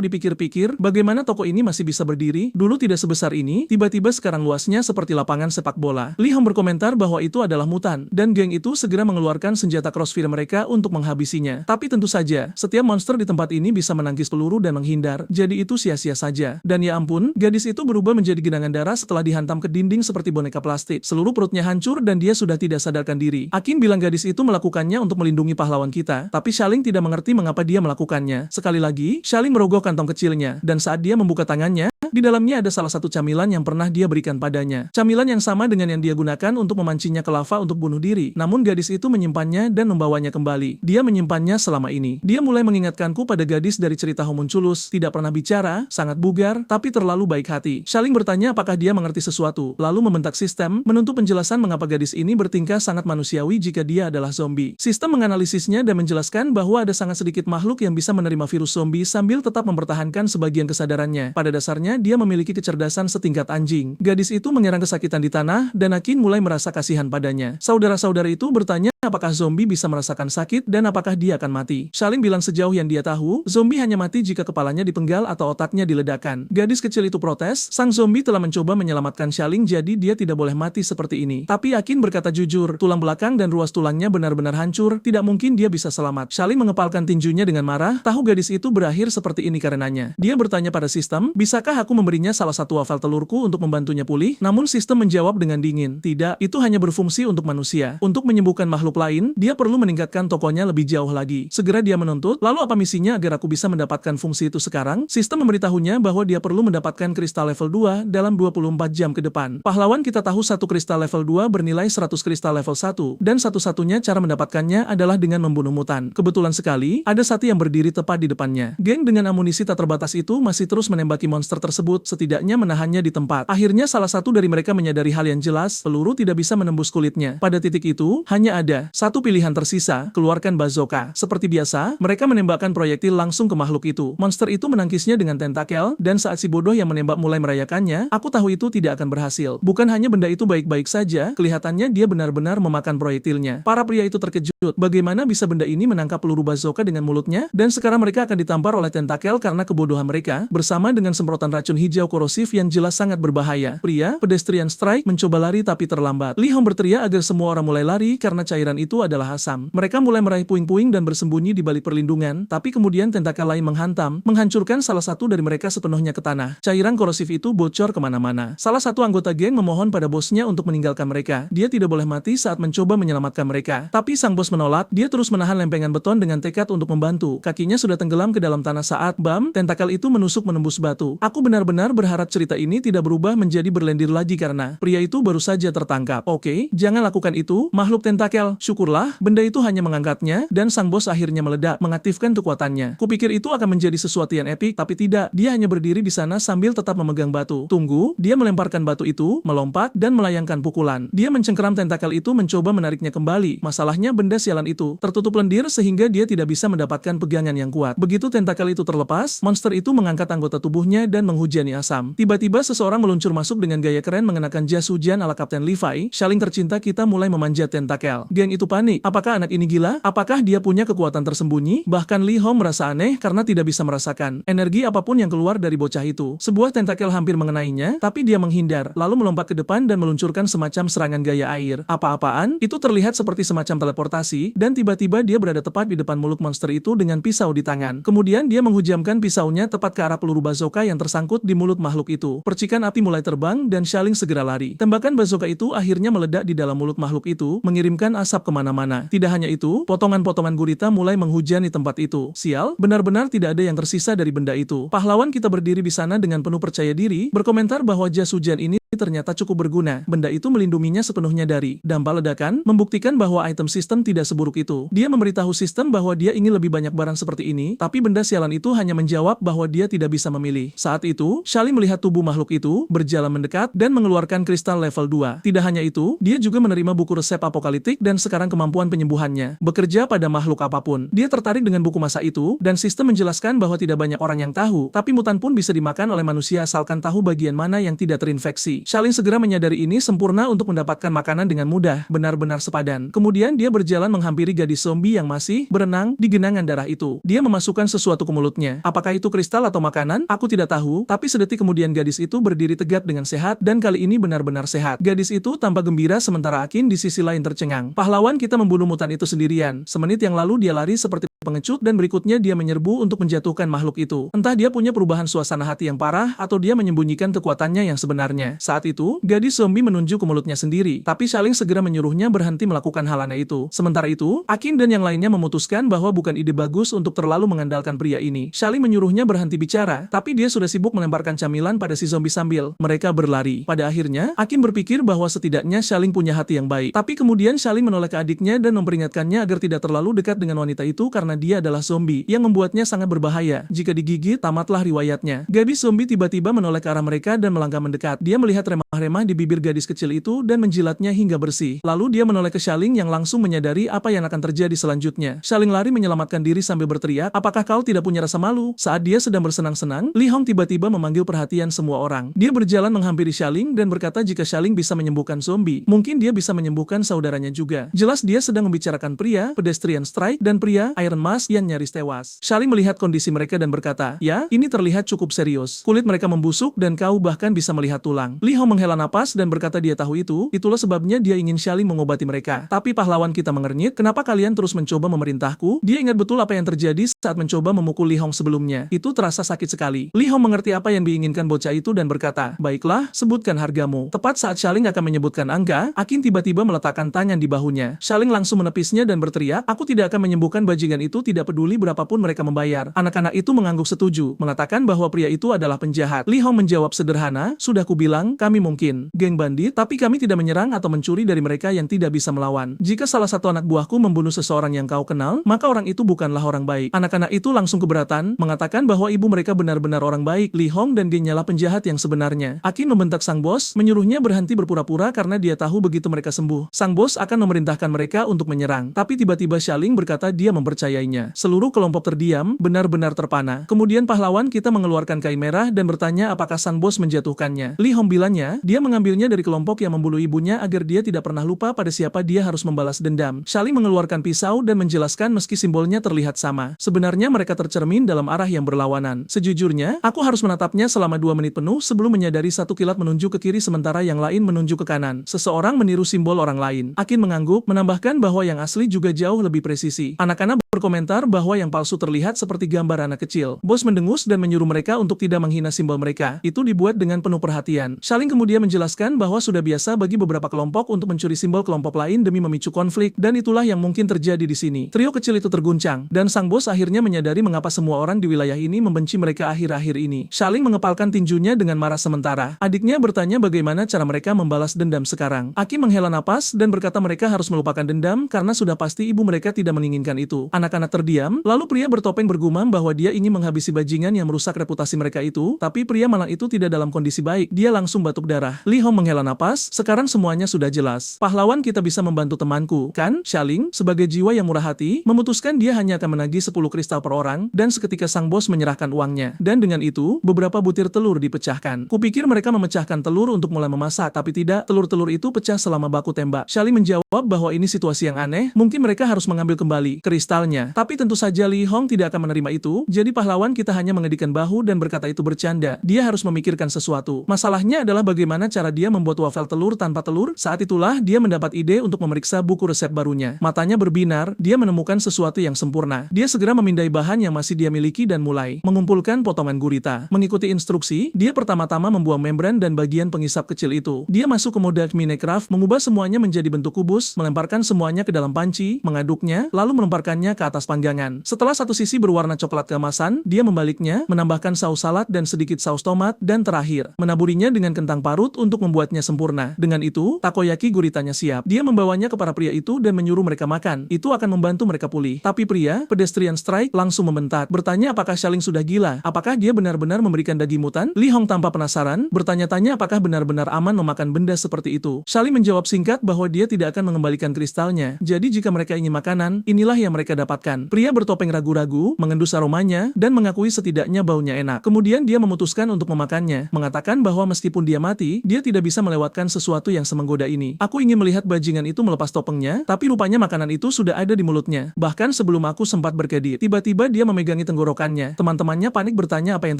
dipikir-pikir, bagaimana toko ini masih bisa berdiri? Dulu tidak sebesar ini, tiba-tiba sekarang luasnya seperti lapangan sepak bola. Lee Hong berkomentar bahwa itu adalah mutan, dan geng itu segera mengeluarkan senjata crossfire mereka untuk menghabisinya. Tapi tentu saja, setiap monster di tempat ini bisa menangkis peluru dan menghindar, jadi itu sia-sia saja. Dan ya ampun, gadis itu berubah menjadi genangan darah setelah dihantam ke dinding seperti boneka plastik. Seluruh perutnya hancur dan dia sudah tidak sadarkan diri. Akin bilang gadis itu melakukannya untuk melindungi pahlawan kita, tapi Shaling tidak mengerti mengapa dia melakukannya. Sekali lagi, Shaling merogoh kantong kecilnya, dan saat dia membuka tangannya, di dalamnya ada salah satu camilan yang pernah dia berikan padanya. Camilan yang sama dengan yang dia gunakan untuk memancingnya ke lava untuk bunuh diri. Namun gadis itu menyimpannya dan membawanya kembali. Dia menyimpannya selama ini. Dia mulai mengingatkanku pada gadis dari cerita Homunculus. Tidak pernah bicara, sangat bugar, tapi terlalu baik hati. Shaling bertanya apakah dia mengerti sesuatu, lalu membentak sistem, menuntut penjelasan mengapa gadis ini bertingkah sangat manusiawi jika dia adalah zombie. Sistem menganalisisnya dan menjelaskan bahwa ada sangat sedikit makhluk yang bisa menerima virus zombie sambil tetap mempertahankan sebagian kesadarannya. Pada dasarnya, dia memiliki kecerdasan setingkat anjing. Gadis itu menyerang kesakitan di tanah, dan Akin mulai merasa kasihan padanya. Saudara-saudara itu bertanya apakah zombie bisa merasakan sakit dan apakah dia akan mati. Shaling bilang sejauh yang dia tahu, zombie hanya mati jika kepalanya dipenggal atau otaknya diledakkan. Gadis kecil itu protes, sang zombie telah mencoba menyelamatkan Shaling jadi dia tidak boleh mati seperti ini. Tapi Akin berkata jujur, tulang belakang dan ruas tulangnya benar-benar hancur, tidak mungkin dia bisa selamat. Shaling mengepalkan tinjunya dengan marah, tahu gadis itu berakhir seperti ini karenanya. Dia bertanya pada sistem, bisakah aku memberinya salah satu wafel telurku untuk membantunya pulih? Namun sistem menjawab dengan dingin, tidak, itu hanya berfungsi untuk manusia. Untuk menyembuhkan makhluk lain, dia perlu meningkatkan tokonya lebih jauh lagi. Segera dia menuntut, lalu apa misinya agar aku bisa mendapatkan fungsi itu sekarang? Sistem memberitahunya bahwa dia perlu mendapatkan kristal level 2 dalam 24 jam ke depan. Pahlawan kita tahu satu kristal level 2 bernilai 100 kristal level 1, dan satu-satunya cara mendapatkannya adalah dengan membunuh mutan. Kebetulan sekali, ada satu yang berdiri tepat di depannya. Geng dengan amunisi tak terbatas itu masih terus menembaki monster tersebut, setidaknya menahannya di tempat. Akhirnya salah satu dari mereka menyadari hal yang jelas, peluru tidak bisa menembus kulitnya. Pada titik itu, hanya ada satu pilihan tersisa, keluarkan bazooka. Seperti biasa, mereka menembakkan proyektil langsung ke makhluk itu. Monster itu menangkisnya dengan tentakel, dan saat si bodoh yang menembak mulai merayakannya, aku tahu itu tidak akan berhasil. Bukan hanya benda itu baik-baik saja, kelihatannya dia benar-benar memakan proyektilnya. Para pria itu terkejut, bagaimana bisa benda ini menangkap peluru bazooka dengan mulutnya, dan sekarang mereka akan ditampar oleh tentakel karena kebodohan mereka, bersama dengan semprotan racun hijau korosif yang jelas sangat berbahaya. Pria, pedestrian strike, mencoba lari tapi terlambat. Lee Hong berteriak agar semua orang mulai lari karena cairan itu adalah asam. Mereka mulai meraih puing-puing dan bersembunyi di balik perlindungan, tapi kemudian tentakel lain menghantam, menghancurkan salah satu dari mereka sepenuhnya ke tanah. Cairan korosif itu bocor kemana-mana. Salah satu anggota geng memohon pada bosnya untuk meninggalkan mereka. Dia tidak boleh mati saat mencoba menyelamatkan mereka. Tapi sang bos menolak, dia terus menahan lempengan beton dengan tekad untuk membantu. Kakinya sudah tenggelam ke dalam tanah saat, bam, tentakel itu menusuk menembus batu. Aku benar-benar berharap cerita ini tidak berubah menjadi berlendir lagi karena pria itu baru saja tertangkap. Oke, jangan lakukan itu, makhluk tentakel. Syukurlah, benda itu hanya mengangkatnya, dan sang bos akhirnya meledak, mengaktifkan kekuatannya. Kupikir itu akan menjadi sesuatu yang epik, tapi tidak. Dia hanya berdiri di sana sambil tetap memegang batu. Tunggu, dia melemparkan batu itu, melompat, dan melayangkan pukulan. Dia mencengkeram tentakel itu mencoba menariknya kembali. Masalahnya benda sialan itu tertutup lendir sehingga dia tidak bisa mendapatkan pegangan yang kuat. Begitu tentakel itu terlepas, monster itu mengangkat anggota tubuhnya dan menghujani asam. Tiba-tiba seseorang meluncur masuk dengan gaya keren mengenakan jas hujan ala Kapten Levi. Shaling tercinta kita mulai memanjat tentakel. Geng itu panik. Apakah anak ini gila? Apakah dia punya kekuatan tersembunyi? Bahkan Lee Hong merasa aneh karena tidak bisa merasakan energi apapun yang keluar dari bocah itu. Sebuah tentakel hampir mengenainya, tapi dia menghindar, lalu melompat ke depan dan meluncurkan semacam serangan gaya air. Apa-apaan? Itu terlihat seperti semacam teleportasi, dan tiba-tiba dia berada tepat di depan mulut monster itu dengan pisau di tangan. Kemudian dia menghujamkan pisaunya tepat ke arah peluru bazooka yang tersangkut di mulut makhluk itu. Percikan api mulai terbang dan Shaling segera lari. Tembakan bazooka itu akhirnya meledak di dalam mulut makhluk itu, mengirimkan asap kemana-mana. Tidak hanya itu, potongan-potongan gurita mulai menghujani tempat itu. Sial, benar-benar tidak ada yang tersisa dari benda itu. Pahlawan kita berdiri di sana dengan penuh percaya diri, berkomentar bahwa jas hujan ini ternyata cukup berguna. Benda itu melindunginya sepenuhnya dari dampak ledakan, membuktikan bahwa item sistem tidak seburuk itu. Dia memberitahu sistem bahwa dia ingin lebih banyak barang seperti ini, tapi benda sialan itu hanya menjawab bahwa dia tidak bisa memilih. Saat itu, Shaling melihat tubuh makhluk itu berjalan mendekat dan mengeluarkan kristal level 2. Tidak hanya itu, dia juga menerima buku resep apokaliptik dan sekarang kemampuan penyembuhannya bekerja pada makhluk apapun. Dia tertarik dengan buku masa itu, dan sistem menjelaskan bahwa tidak banyak orang yang tahu, tapi mutan pun bisa dimakan oleh manusia asalkan tahu bagian mana yang tidak terinfeksi. Shaling segera menyadari ini sempurna untuk mendapatkan makanan dengan mudah, benar-benar sepadan. Kemudian dia berjalan menghampiri gadis zombie yang masih berenang di genangan darah itu. Dia memasukkan sesuatu ke mulutnya. Apakah itu kristal atau makanan? Aku tidak tahu, tapi sedetik kemudian gadis itu berdiri tegak dengan sehat, dan kali ini benar-benar sehat. Gadis itu tampak gembira sementara Akin di sisi lain tercengang. Pahlawan kita membunuh mutan itu sendirian. Semenit yang lalu dia lari seperti pengecut dan berikutnya dia menyerbu untuk menjatuhkan makhluk itu. Entah dia punya perubahan suasana hati yang parah atau dia menyembunyikan kekuatannya yang sebenarnya. Saat itu, gadis zombie menunjuk ke mulutnya sendiri, tapi Shaling segera menyuruhnya berhenti melakukan hal aneh itu. Sementara itu, Akin dan yang lainnya memutuskan bahwa bukan ide bagus untuk terlalu mengandalkan pria ini. Shaling menyuruhnya berhenti bicara, tapi dia sudah sibuk melemparkan camilan pada si zombie sambil mereka berlari. Pada akhirnya, Akin berpikir bahwa setidaknya Shaling punya hati yang baik. Tapi kemudian Shaling menoleh ke adiknya dan memperingatkannya agar tidak terlalu dekat dengan wanita itu karena dia adalah zombie yang membuatnya sangat berbahaya. Jika digigit, tamatlah riwayatnya. Gadis zombie tiba-tiba menoleh ke arah mereka dan melangkah mendekat. Dia melihat remah-remah di bibir gadis kecil itu dan menjilatnya hingga bersih. Lalu dia menoleh ke Shaling yang langsung menyadari apa yang akan terjadi selanjutnya. Shaling lari menyelamatkan diri sambil berteriak, "Apakah kau tidak punya rasa malu?" Saat dia sedang bersenang-senang, Lee Hong tiba-tiba memanggil perhatian semua orang. Dia berjalan menghampiri Shaling dan berkata jika Shaling bisa menyembuhkan zombie, mungkin dia bisa menyembuhkan saudaranya juga. Jelas dia sedang membicarakan pria pedestrian strike dan pria Iron Mask yang nyaris tewas. Shaling melihat kondisi mereka dan berkata, "Ya, ini terlihat cukup serius. Kulit mereka membusuk dan kau bahkan bisa melihat tulang." Lee Hong menghela napas dan berkata dia tahu itu, itulah sebabnya dia ingin Shaling mengobati mereka. Tapi pahlawan kita mengernyit, "Kenapa kalian terus mencoba memerintahku?" Dia ingat betul apa yang terjadi saat mencoba memukul Lee Hong sebelumnya. Itu terasa sakit sekali. Lee Hong mengerti apa yang diinginkan bocah itu dan berkata, "Baiklah, sebutkan hargamu." Tepat saat Shaling akan menyebutkan angka, Akin tiba-tiba meletakkan tangan di bahunya. Shaling langsung menepisnya dan berteriak, "Aku tidak akan menyembuhkan bajingan itu, tidak peduli berapapun mereka membayar." Anak-anak itu mengangguk setuju, mengatakan bahwa pria itu adalah penjahat. Lee Hong menjawab sederhana, "Sudah kubilang, kami mungkin geng bandit, tapi kami tidak menyerang atau mencuri dari mereka yang tidak bisa melawan. Jika salah satu anak buahku membunuh seseorang yang kau kenal, maka orang itu bukanlah orang baik." Anak-anak itu langsung keberatan, mengatakan bahwa ibu mereka benar-benar orang baik. Lee Hong dan dialah penjahat yang sebenarnya. Akin membentak sang bos, menyuruhnya berhenti berpura-pura karena dia tahu begitu mereka sembuh, sang bos akan memerintahkan mereka untuk menyerang. Tapi tiba-tiba Shaling berkata dia mempercayainya. Seluruh kelompok terdiam, benar-benar terpana. Kemudian pahlawan kita mengeluarkan kain merah dan bertanya apakah sang bos menjatuhkannya. Lee Hong bilangnya, dia mengambilnya dari kelompok yang membunuh ibunya agar dia tidak pernah lupa pada siapa dia harus membalas dendam. Shaling mengeluarkan pisau dan menjelaskan meski simbolnya terlihat sama, sebenarnya mereka tercermin dalam arah yang berlawanan. Sejujurnya, aku harus menatapnya selama 2 menit penuh sebelum menyadari satu kilat menunjuk ke kiri sementara yang lain menunjuk ke kanan. Seseorang meniru simbol orang lain. Akin mengangguk, menambahkan bahwa yang asli juga jauh lebih presisi. Anak-anak berkomentar bahwa yang palsu terlihat seperti gambar anak kecil. Bos mendengus dan menyuruh mereka untuk tidak menghina simbol mereka. Itu dibuat dengan penuh perhatian. Shaling kemudian menjelaskan bahwa sudah biasa bagi beberapa kelompok untuk mencuri simbol kelompok lain demi memicu konflik, dan itulah yang mungkin terjadi di sini. Trio kecil itu terguncang, dan sang bos akhirnya menyadari mengapa semua orang di wilayah ini membenci mereka akhir-akhir ini. Shaling mengepalkan tinjunya dengan marah sementara. Adiknya bertanya bagaimana cara mereka membalas dendam sekarang. Aki menghela napas dan berkata mereka harus melupakan dendam karena sudah pasti ibu mereka tidak menginginkan itu. Anak-anak terdiam, lalu pria bertopeng bergumam bahwa dia ingin menghabisi bajingan yang merusak reputasi mereka itu, tapi pria malang itu tidak dalam kondisi baik, dia langsung batuk darah. Li Hong menghela napas, sekarang semuanya sudah jelas. Pahlawan kita bisa membantu temanku, kan? Shaling, sebagai jiwa yang murah hati, memutuskan dia hanya akan menagih 10 kristal per orang, dan seketika sang bos menyerahkan uangnya. Dan dengan itu, beberapa butir telur dipecahkan. Kupikir mereka memecahkan telur untuk mulai memasak, tapi tidak, telur-telur itu pecah selama baku tembak. Shaling menjawab bahwa ini situasi yang aneh, mungkin mereka harus mengambil kembali kristalnya. Tapi tentu saja Li Hong tidak akan menerima itu, jadi pahlawan kita hanya mengedikkan bahu dan berkata itu bercanda. Dia harus memikirkan sesuatu. Masalahnya adalah bagaimana cara dia membuat wafel telur tanpa telur. Saat itulah dia mendapat ide untuk memeriksa buku resep barunya. Matanya berbinar, dia menemukan sesuatu yang sempurna. Dia segera memindai bahan yang masih dia miliki dan mulai mengumpulkan potongan gurita. Mengikuti instruksi, dia pertama-tama membuang membran dan bagian pengisap kecil itu. Dia masuk ke mode Minecraft, mengubah semuanya menjadi bentuk kubus, melemparkan semuanya ke dalam panci, mengaduknya, lalu melemparkannya ke atas panggangan. Setelah satu sisi berwarna coklat keemasan, dia membaliknya, menambahkan saus salad dan sedikit saus tomat, dan terakhir, menaburinya dengan kentang parut untuk membuatnya sempurna. Dengan itu, takoyaki guritanya siap. Dia membawanya ke para pria itu dan menyuruh mereka makan. Itu akan membantu mereka pulih. Tapi pria, pedestrian strike, langsung membentak. Bertanya apakah Shaling sudah gila? Apakah dia benar-benar memberikan daging mutan? Li Hong tanpa penasaran, bertanya-tanya apakah benar-benar aman memakan benda seperti itu. Shaling menjawab singkat bahwa dia tidak akan mengembalikan kristalnya. Jadi jika mereka ingin makanan, inilah yang mereka dapatkan. Pria bertopeng ragu-ragu, mengendus aromanya, dan mengakui setidaknya baunya enak. Kemudian dia memutuskan untuk memakannya, mengatakan bahwa meskipun dia mati, dia tidak bisa melewatkan sesuatu yang semenggoda ini. Aku ingin melihat bajingan itu melepas topengnya, tapi rupanya makanan itu sudah ada di mulutnya. Bahkan sebelum aku sempat berkedip, tiba-tiba dia memegangi tenggorokannya. Teman-temannya panik bertanya apa yang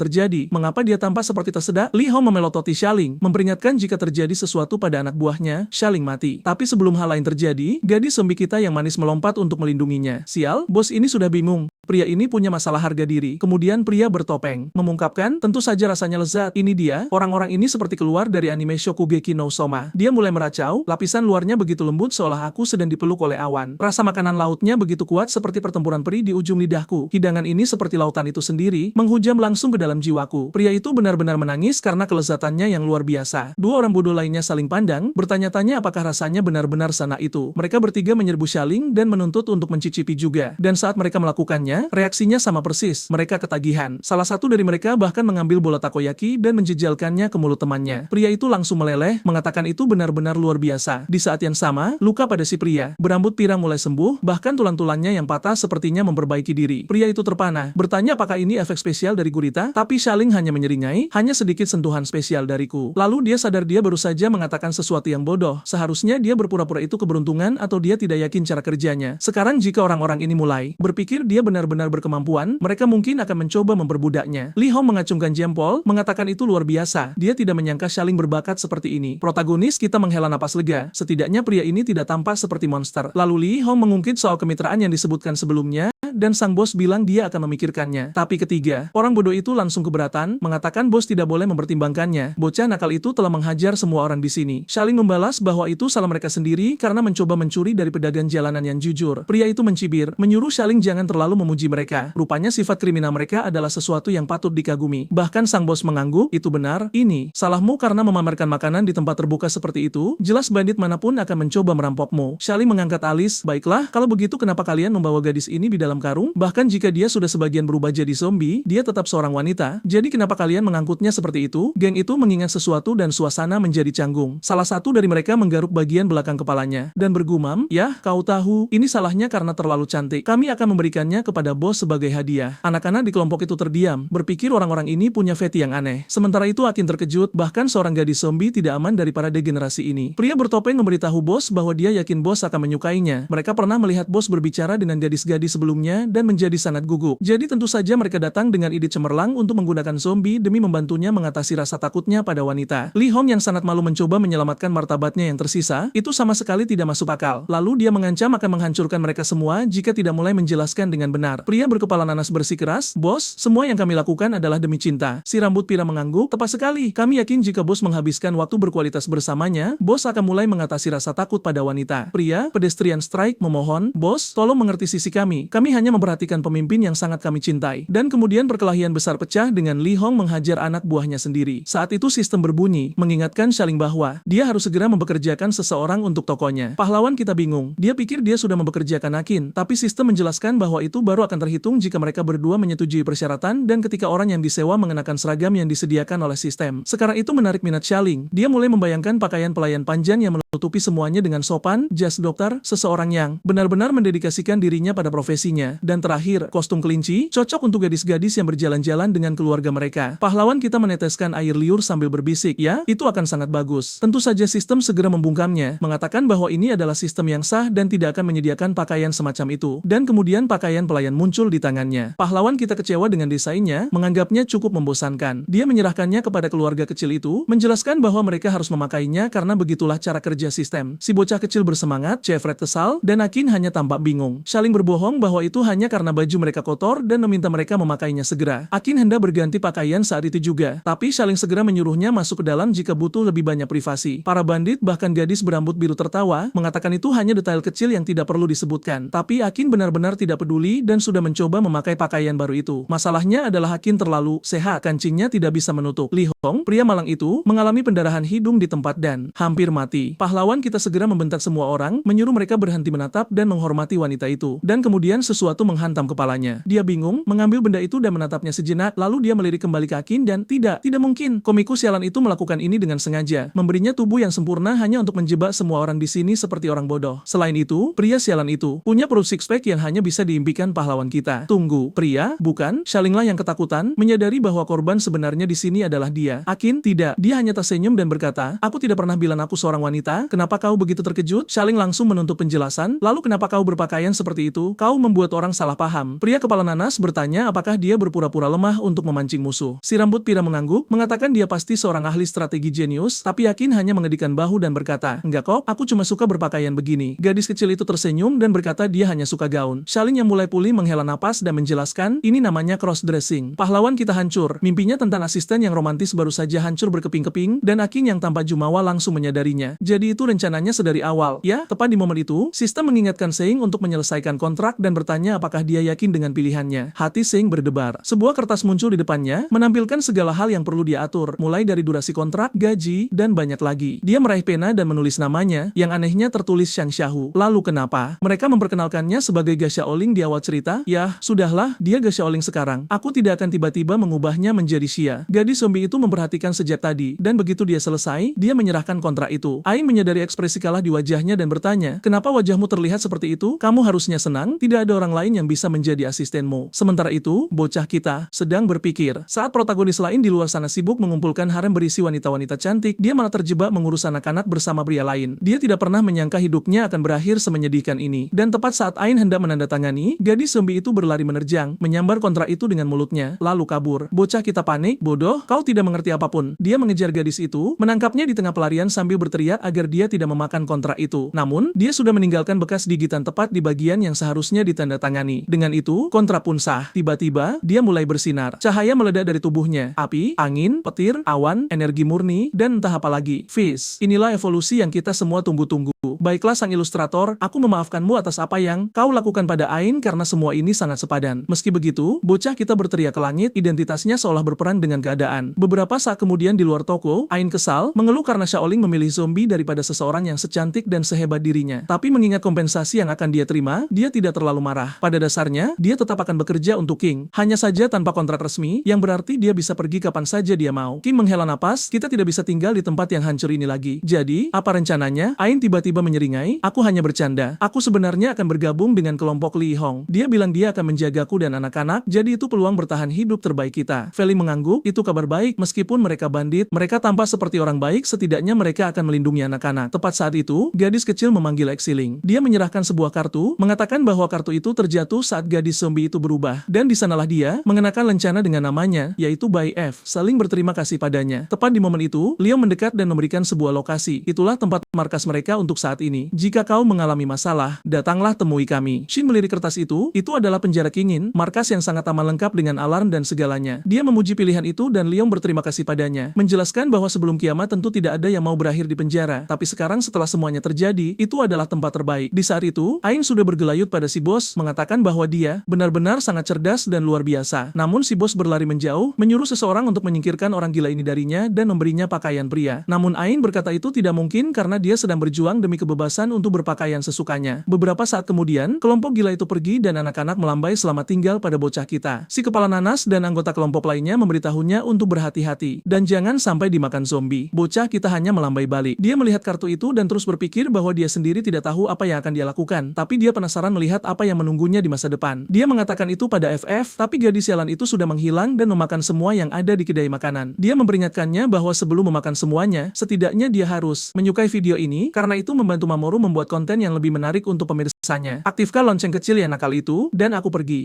terjadi, mengapa dia tampak seperti tersedak. Li Hong memelototi Shaling, memperingatkan jika terjadi sesuatu pada anak buahnya, Shaling mati. Tapi sebelum hal lain terjadi, gadis zombie kita yang manis melompat untuk melindunginya. Sial, bos ini sudah bingung. Pria ini punya masalah harga diri. Kemudian pria bertopeng mengungkapkan, tentu saja rasanya lezat. Ini dia, orang-orang ini seperti keluar dari anime Shokugeki no Soma. Dia mulai meracau, lapisan luarnya begitu lembut seolah aku sedang dipeluk oleh awan. Rasa makanan lautnya begitu kuat seperti pertempuran peri di ujung lidahku. Hidangan ini seperti lautan itu sendiri, menghujam langsung ke dalam jiwaku. Pria itu benar-benar menangis karena kelezatannya yang luar biasa. Dua orang bodoh lainnya saling pandang, bertanya-tanya apakah rasanya benar-benar sana itu. Mereka bertiga menyerbu Shaling dan menuntut untuk mencicipi juga. Dan saat mereka melakukannya, reaksinya sama persis. Mereka ketagihan. Salah satu dari mereka bahkan mengambil bola takoyaki dan menjejalkannya ke mulut temannya. Pria itu langsung meleleh, mengatakan itu benar-benar luar biasa. Di saat yang sama, luka pada si pria, berambut pirang mulai sembuh, bahkan tulang-tulangnya yang patah sepertinya memperbaiki diri. Pria itu terpana, bertanya apakah ini efek spesial dari gurita, tapi Shaling hanya menyeringai, hanya sedikit sentuhan spesial dariku. Lalu dia sadar dia baru saja mengatakan sesuatu yang bodoh. Seharusnya dia berpura-pura itu keberuntungan atau dia tidak yakin cara kerjanya. Sekarang jika orang-orang ini mulai berpikir dia benar-benar berkemampuan, mereka mungkin akan mencoba memperbudaknya. Li Hong mengacungkan jempol, mengatakan itu luar biasa. Dia tidak menyangka Shaling berbakat seperti ini. Protagonis kita menghela napas lega. Setidaknya pria ini tidak tampak seperti monster. Lalu Li Hong mengungkit soal kemitraan yang disebutkan sebelumnya, dan sang bos bilang dia akan memikirkannya. Tapi ketiga, orang bodoh itu langsung keberatan, mengatakan bos tidak boleh mempertimbangkannya. Bocah nakal itu telah menghajar semua orang di sini. Shaling membalas bahwa itu salah mereka sendiri karena mencoba mencuri dari pedagang jalanan yang jujur. Pria itu mencibir, menyuruh Shaling jangan terlalu memuji mereka. Rupanya sifat kriminal mereka adalah sesuatu yang patut dikagumi. Bahkan sang bos mengangguk, itu benar, ini salahmu karena memamerkan makanan di tempat terbuka seperti itu. Jelas bandit manapun akan mencoba merampokmu. Shaling mengangkat alis, baiklah, kalau begitu kenapa kalian membawa gadis ini di dalam karung? Bahkan jika dia sudah sebagian berubah jadi zombie, dia tetap seorang wanita. Jadi kenapa kalian mengangkutnya seperti itu? Geng itu mengingat sesuatu dan suasana menjadi canggung. Salah satu dari mereka menggaruk bagian belakang kepalanya dan bergumam, "Yah, kau tahu, ini salahnya karena terlalu cantik. Kami akan memberikannya kepada bos sebagai hadiah." Anak-anak di kelompok itu terdiam, berpikir orang-orang ini punya feti yang aneh. Sementara itu Akin terkejut, bahkan seorang gadis zombie tidak aman daripada degenerasi ini. Pria bertopeng memberitahu bos bahwa dia yakin bos akan menyukainya. Mereka pernah melihat bos berbicara dengan gadis-gadis sebelumnya hidupnya dan menjadi sangat gugup. Jadi tentu saja mereka datang dengan ide cemerlang untuk menggunakan zombie demi membantunya mengatasi rasa takutnya pada wanita. Li Hong yang sangat malu mencoba menyelamatkan martabatnya yang tersisa, itu sama sekali tidak masuk akal. Lalu dia mengancam akan menghancurkan mereka semua jika tidak mulai menjelaskan dengan benar. Pria berkepala nanas bersikeras, "Bos, semua yang kami lakukan adalah demi cinta." Si rambut pirang mengangguk, "Tepat sekali. Kami yakin jika bos menghabiskan waktu berkualitas bersamanya, bos akan mulai mengatasi rasa takut pada wanita." Pria, pedestrian strike, memohon, "Bos, tolong mengerti sisi kami. Kami hanya memperhatikan pemimpin yang sangat kami cintai." Dan kemudian perkelahian besar pecah dengan Li Hong menghajar anak buahnya sendiri. Saat itu sistem berbunyi, mengingatkan Shaling bahwa dia harus segera mempekerjakan seseorang untuk tokonya. Pahlawan kita bingung. Dia pikir dia sudah mempekerjakan Akin, tapi sistem menjelaskan bahwa itu baru akan terhitung jika mereka berdua menyetujui persyaratan dan ketika orang yang disewa mengenakan seragam yang disediakan oleh sistem. Sekarang itu menarik minat Shaling. Dia mulai membayangkan pakaian pelayan panjang yang menutupi semuanya dengan sopan, jas dokter, seseorang yang benar-benar mendedikasikan dirinya pada profesinya. Dan terakhir, kostum kelinci, cocok untuk gadis-gadis yang berjalan-jalan dengan keluarga mereka. Pahlawan kita meneteskan air liur sambil berbisik, "Ya, itu akan sangat bagus." Tentu saja sistem segera membungkamnya, mengatakan bahwa ini adalah sistem yang sah dan tidak akan menyediakan pakaian semacam itu. Dan kemudian pakaian pelayan muncul di tangannya. Pahlawan kita kecewa dengan desainnya, menganggapnya cukup membosankan. Dia menyerahkannya kepada keluarga kecil itu, menjelaskan bahwa mereka harus memakainya karena begitulah cara kerja sistem. Si bocah kecil bersemangat, Jeffrey kesal, dan Akin hanya tampak bingung. Shaling berbohong bahwa itu hanya karena baju mereka kotor dan meminta mereka memakainya segera. Akin hendak berganti pakaian saat itu juga, tapi Shaling segera menyuruhnya masuk ke dalam jika butuh lebih banyak privasi. Para bandit bahkan gadis berambut biru tertawa, mengatakan itu hanya detail kecil yang tidak perlu disebutkan. Tapi Akin benar-benar tidak peduli dan sudah mencoba memakai pakaian baru itu. Masalahnya adalah Akin terlalu sehat, kancingnya tidak bisa menutup. Li Hong, pria malang itu, mengalami pendarahan hidung di tempat dan hampir mati. Pahlawan kita segera membentak semua orang, menyuruh mereka berhenti menatap dan menghormati wanita itu. Dan kemudian sesuatu menghantam kepalanya. Dia bingung, mengambil benda itu dan menatapnya sejenak, lalu dia melirik kembali ke Akin dan tidak mungkin. Komikus sialan itu melakukan ini dengan sengaja, memberinya tubuh yang sempurna hanya untuk menjebak semua orang di sini seperti orang bodoh. Selain itu, pria sialan itu punya perut six-pack yang hanya bisa diimpikan pahlawan kita. Tunggu, pria, bukan? Shalinglah yang ketakutan, menyadari bahwa korban sebenarnya di sini adalah dia. Akin, tidak. Dia hanya tersenyum dan berkata, "Aku tidak pernah bilang aku seorang wanita. Kenapa kau begitu terkejut?" Shaling langsung menuntut penjelasan. "Lalu kenapa kau berpakaian seperti itu? Kau membuat orang salah paham." Pria kepala nanas bertanya apakah dia berpura-pura lemah untuk memancing musuh. Si rambut pirang mengangguk, mengatakan dia pasti seorang ahli strategi jenius, tapi Akin hanya mengedikkan bahu dan berkata, "Enggak kok, aku cuma suka berpakaian begini." Gadis kecil itu tersenyum dan berkata dia hanya suka gaun. Shaling yang mulai pulih menghela napas dan menjelaskan, "Ini namanya cross-dressing." Pahlawan kita hancur. Mimpinya tentang asisten yang romantis baru saja hancur berkeping-keping, dan Akin yang tanpa jumawa langsung menyadarinya. Jadi itu rencananya sedari awal. Ya, tepat di momen itu, sistem mengingatkan Seing untuk menyelesaikan kontrak dan bertanya apakah dia yakin dengan pilihannya. Hati Seing berdebar. Sebuah kertas muncul di depannya, menampilkan segala hal yang perlu dia atur, mulai dari durasi kontrak, gaji, dan banyak lagi. Dia meraih pena dan menulis namanya, yang anehnya tertulis Shang Xiaohu. Lalu kenapa? Mereka memperkenalkannya sebagai Ge Xiaoling di awal cerita. Ya, sudahlah, dia Ge Xiaoling sekarang. Aku tidak akan tiba-tiba mengubahnya menjadi Xia. Gadis zombie itu memperhatikan sejak tadi, dan begitu dia selesai, dia menyerahkan kontrak itu. Aing menyadari ekspresi kalah di wajahnya dan bertanya, "Kenapa wajahmu terlihat seperti itu? Kamu harusnya senang, tidak ada orang lain yang bisa menjadi asistenmu." Sementara itu, bocah kita sedang berpikir. Saat protagonis lain di luar sana sibuk mengumpulkan harem berisi wanita-wanita cantik, dia malah terjebak mengurus anak-anak bersama pria lain. Dia tidak pernah menyangka hidupnya akan berakhir semenyedihkan ini. Dan tepat saat Ain hendak menandatangani, gadis zombie itu berlari menerjang, menyambar kontrak itu dengan mulutnya, lalu kabur. Bocah kita panik, "Bodoh, kau tidak mengerti apapun." Dia mengejar gadis itu, menangkapnya di tengah pelarian sambil berteriak agar dia tidak memakan kontrak itu. Namun, dia sudah meninggalkan bekas gigitan tepat di bagian yang seharusnya ditandatangani. Dengan itu, kontrak pun sah. Tiba-tiba, dia mulai bersinar. Cahaya meledak dari tubuhnya. Api, angin, petir, awan, energi murni, dan entah apa lagi. Fizz. Inilah evolusi yang kita semua tunggu-tunggu. Baiklah sang ilustrator, aku memaafkanmu atas apa yang kau lakukan pada Ain karena semua ini sangat sepadan. Meski begitu, bocah kita berteriak ke langit, identitasnya seolah berperan dengan keadaan. Beberapa saat kemudian di luar toko, Ain kesal, mengeluh karena Shaoling memilih zombie daripada seseorang yang secantik dan sehebat dirinya. Tapi mengingat kompensasi yang akan dia terima, dia tidak terlalu marah. Pada dasarnya, dia tetap akan bekerja untuk King. Hanya saja tanpa kontrak resmi, yang berarti dia bisa pergi kapan saja dia mau. King menghela napas, kita tidak bisa tinggal di tempat yang hancur ini lagi. Jadi, apa rencananya? Ain tiba-tiba menyeringai, aku hanya bercanda. Aku sebenarnya akan bergabung dengan kelompok Li Hong. Dia bilang dia akan menjagaku dan anak-anak, jadi itu peluang bertahan hidup terbaik kita. Feli mengangguk, itu kabar baik Meskipun mereka bandit, mereka tampak seperti orang baik, setidaknya mereka akan melindungi anak-anak. Tepat saat itu, gadis kecil memanggil Exiling. Dia menyerahkan sebuah kartu, mengatakan bahwa kartu itu terjatuh saat gadis zombie itu berubah. Dan di sanalah dia, mengenakan lencana dengan namanya, yaitu Bai F, saling berterima kasih padanya. Tepat di momen itu, Leon mendekat dan memberikan sebuah lokasi. Itulah tempat markas mereka untuk saat ini. Jika kau mengalami masalah, datanglah temui kami. Shin melirik kertas itu adalah penjara Kingin, markas yang sangat aman lengkap dengan alarm dan segalanya. Dia memuji pilihan itu dan Leon berterima kasih padanya, menjelaskan bahwa sebelum kiamat tentu tidak ada yang mau berakhir di penjara, tapi sekarang setelah semuanya terjadi, itu adalah tempat terbaik. Di saat itu, Ain sudah bergelayut pada si bos, mengatakan bahwa dia benar-benar sangat cerdas dan luar biasa. Namun si bos berlari menjauh, menyuruh seseorang untuk menyingkirkan orang gila ini darinya dan memberinya pakaian pria. Namun Ain berkata itu tidak mungkin karena dia sedang berjuang demi kebebasan untuk berpakaian sesukanya. Beberapa saat kemudian, kelompok gila itu pergi dan anak-anak melambai selamat tinggal pada bocah kita. Si kepala nanas dan anggota kelompok lainnya memberitahunya untuk berhati-hati dan jangan sampai dimakan zombie. Bocah kita hanya melambai balik. Dia melihat kartu itu dan terus berpikir bahwa dia sendiri tidak tahu apa yang akan dia lakukan, tapi dia penasaran melihat apa yang menunggunya di masa depan. Dia mengatakan itu pada FF, tapi gadis sialan itu sudah menghilang dan memakan semua yang ada di kedai makanan. Dia memperingatkannya bahwa sebelum memakan semuanya, setidaknya dia harus menyukai video ini, karena itu membantu Mamoru membuat konten yang lebih menarik untuk pemirsanya. Aktifkan lonceng kecil yang nakal itu, dan aku pergi.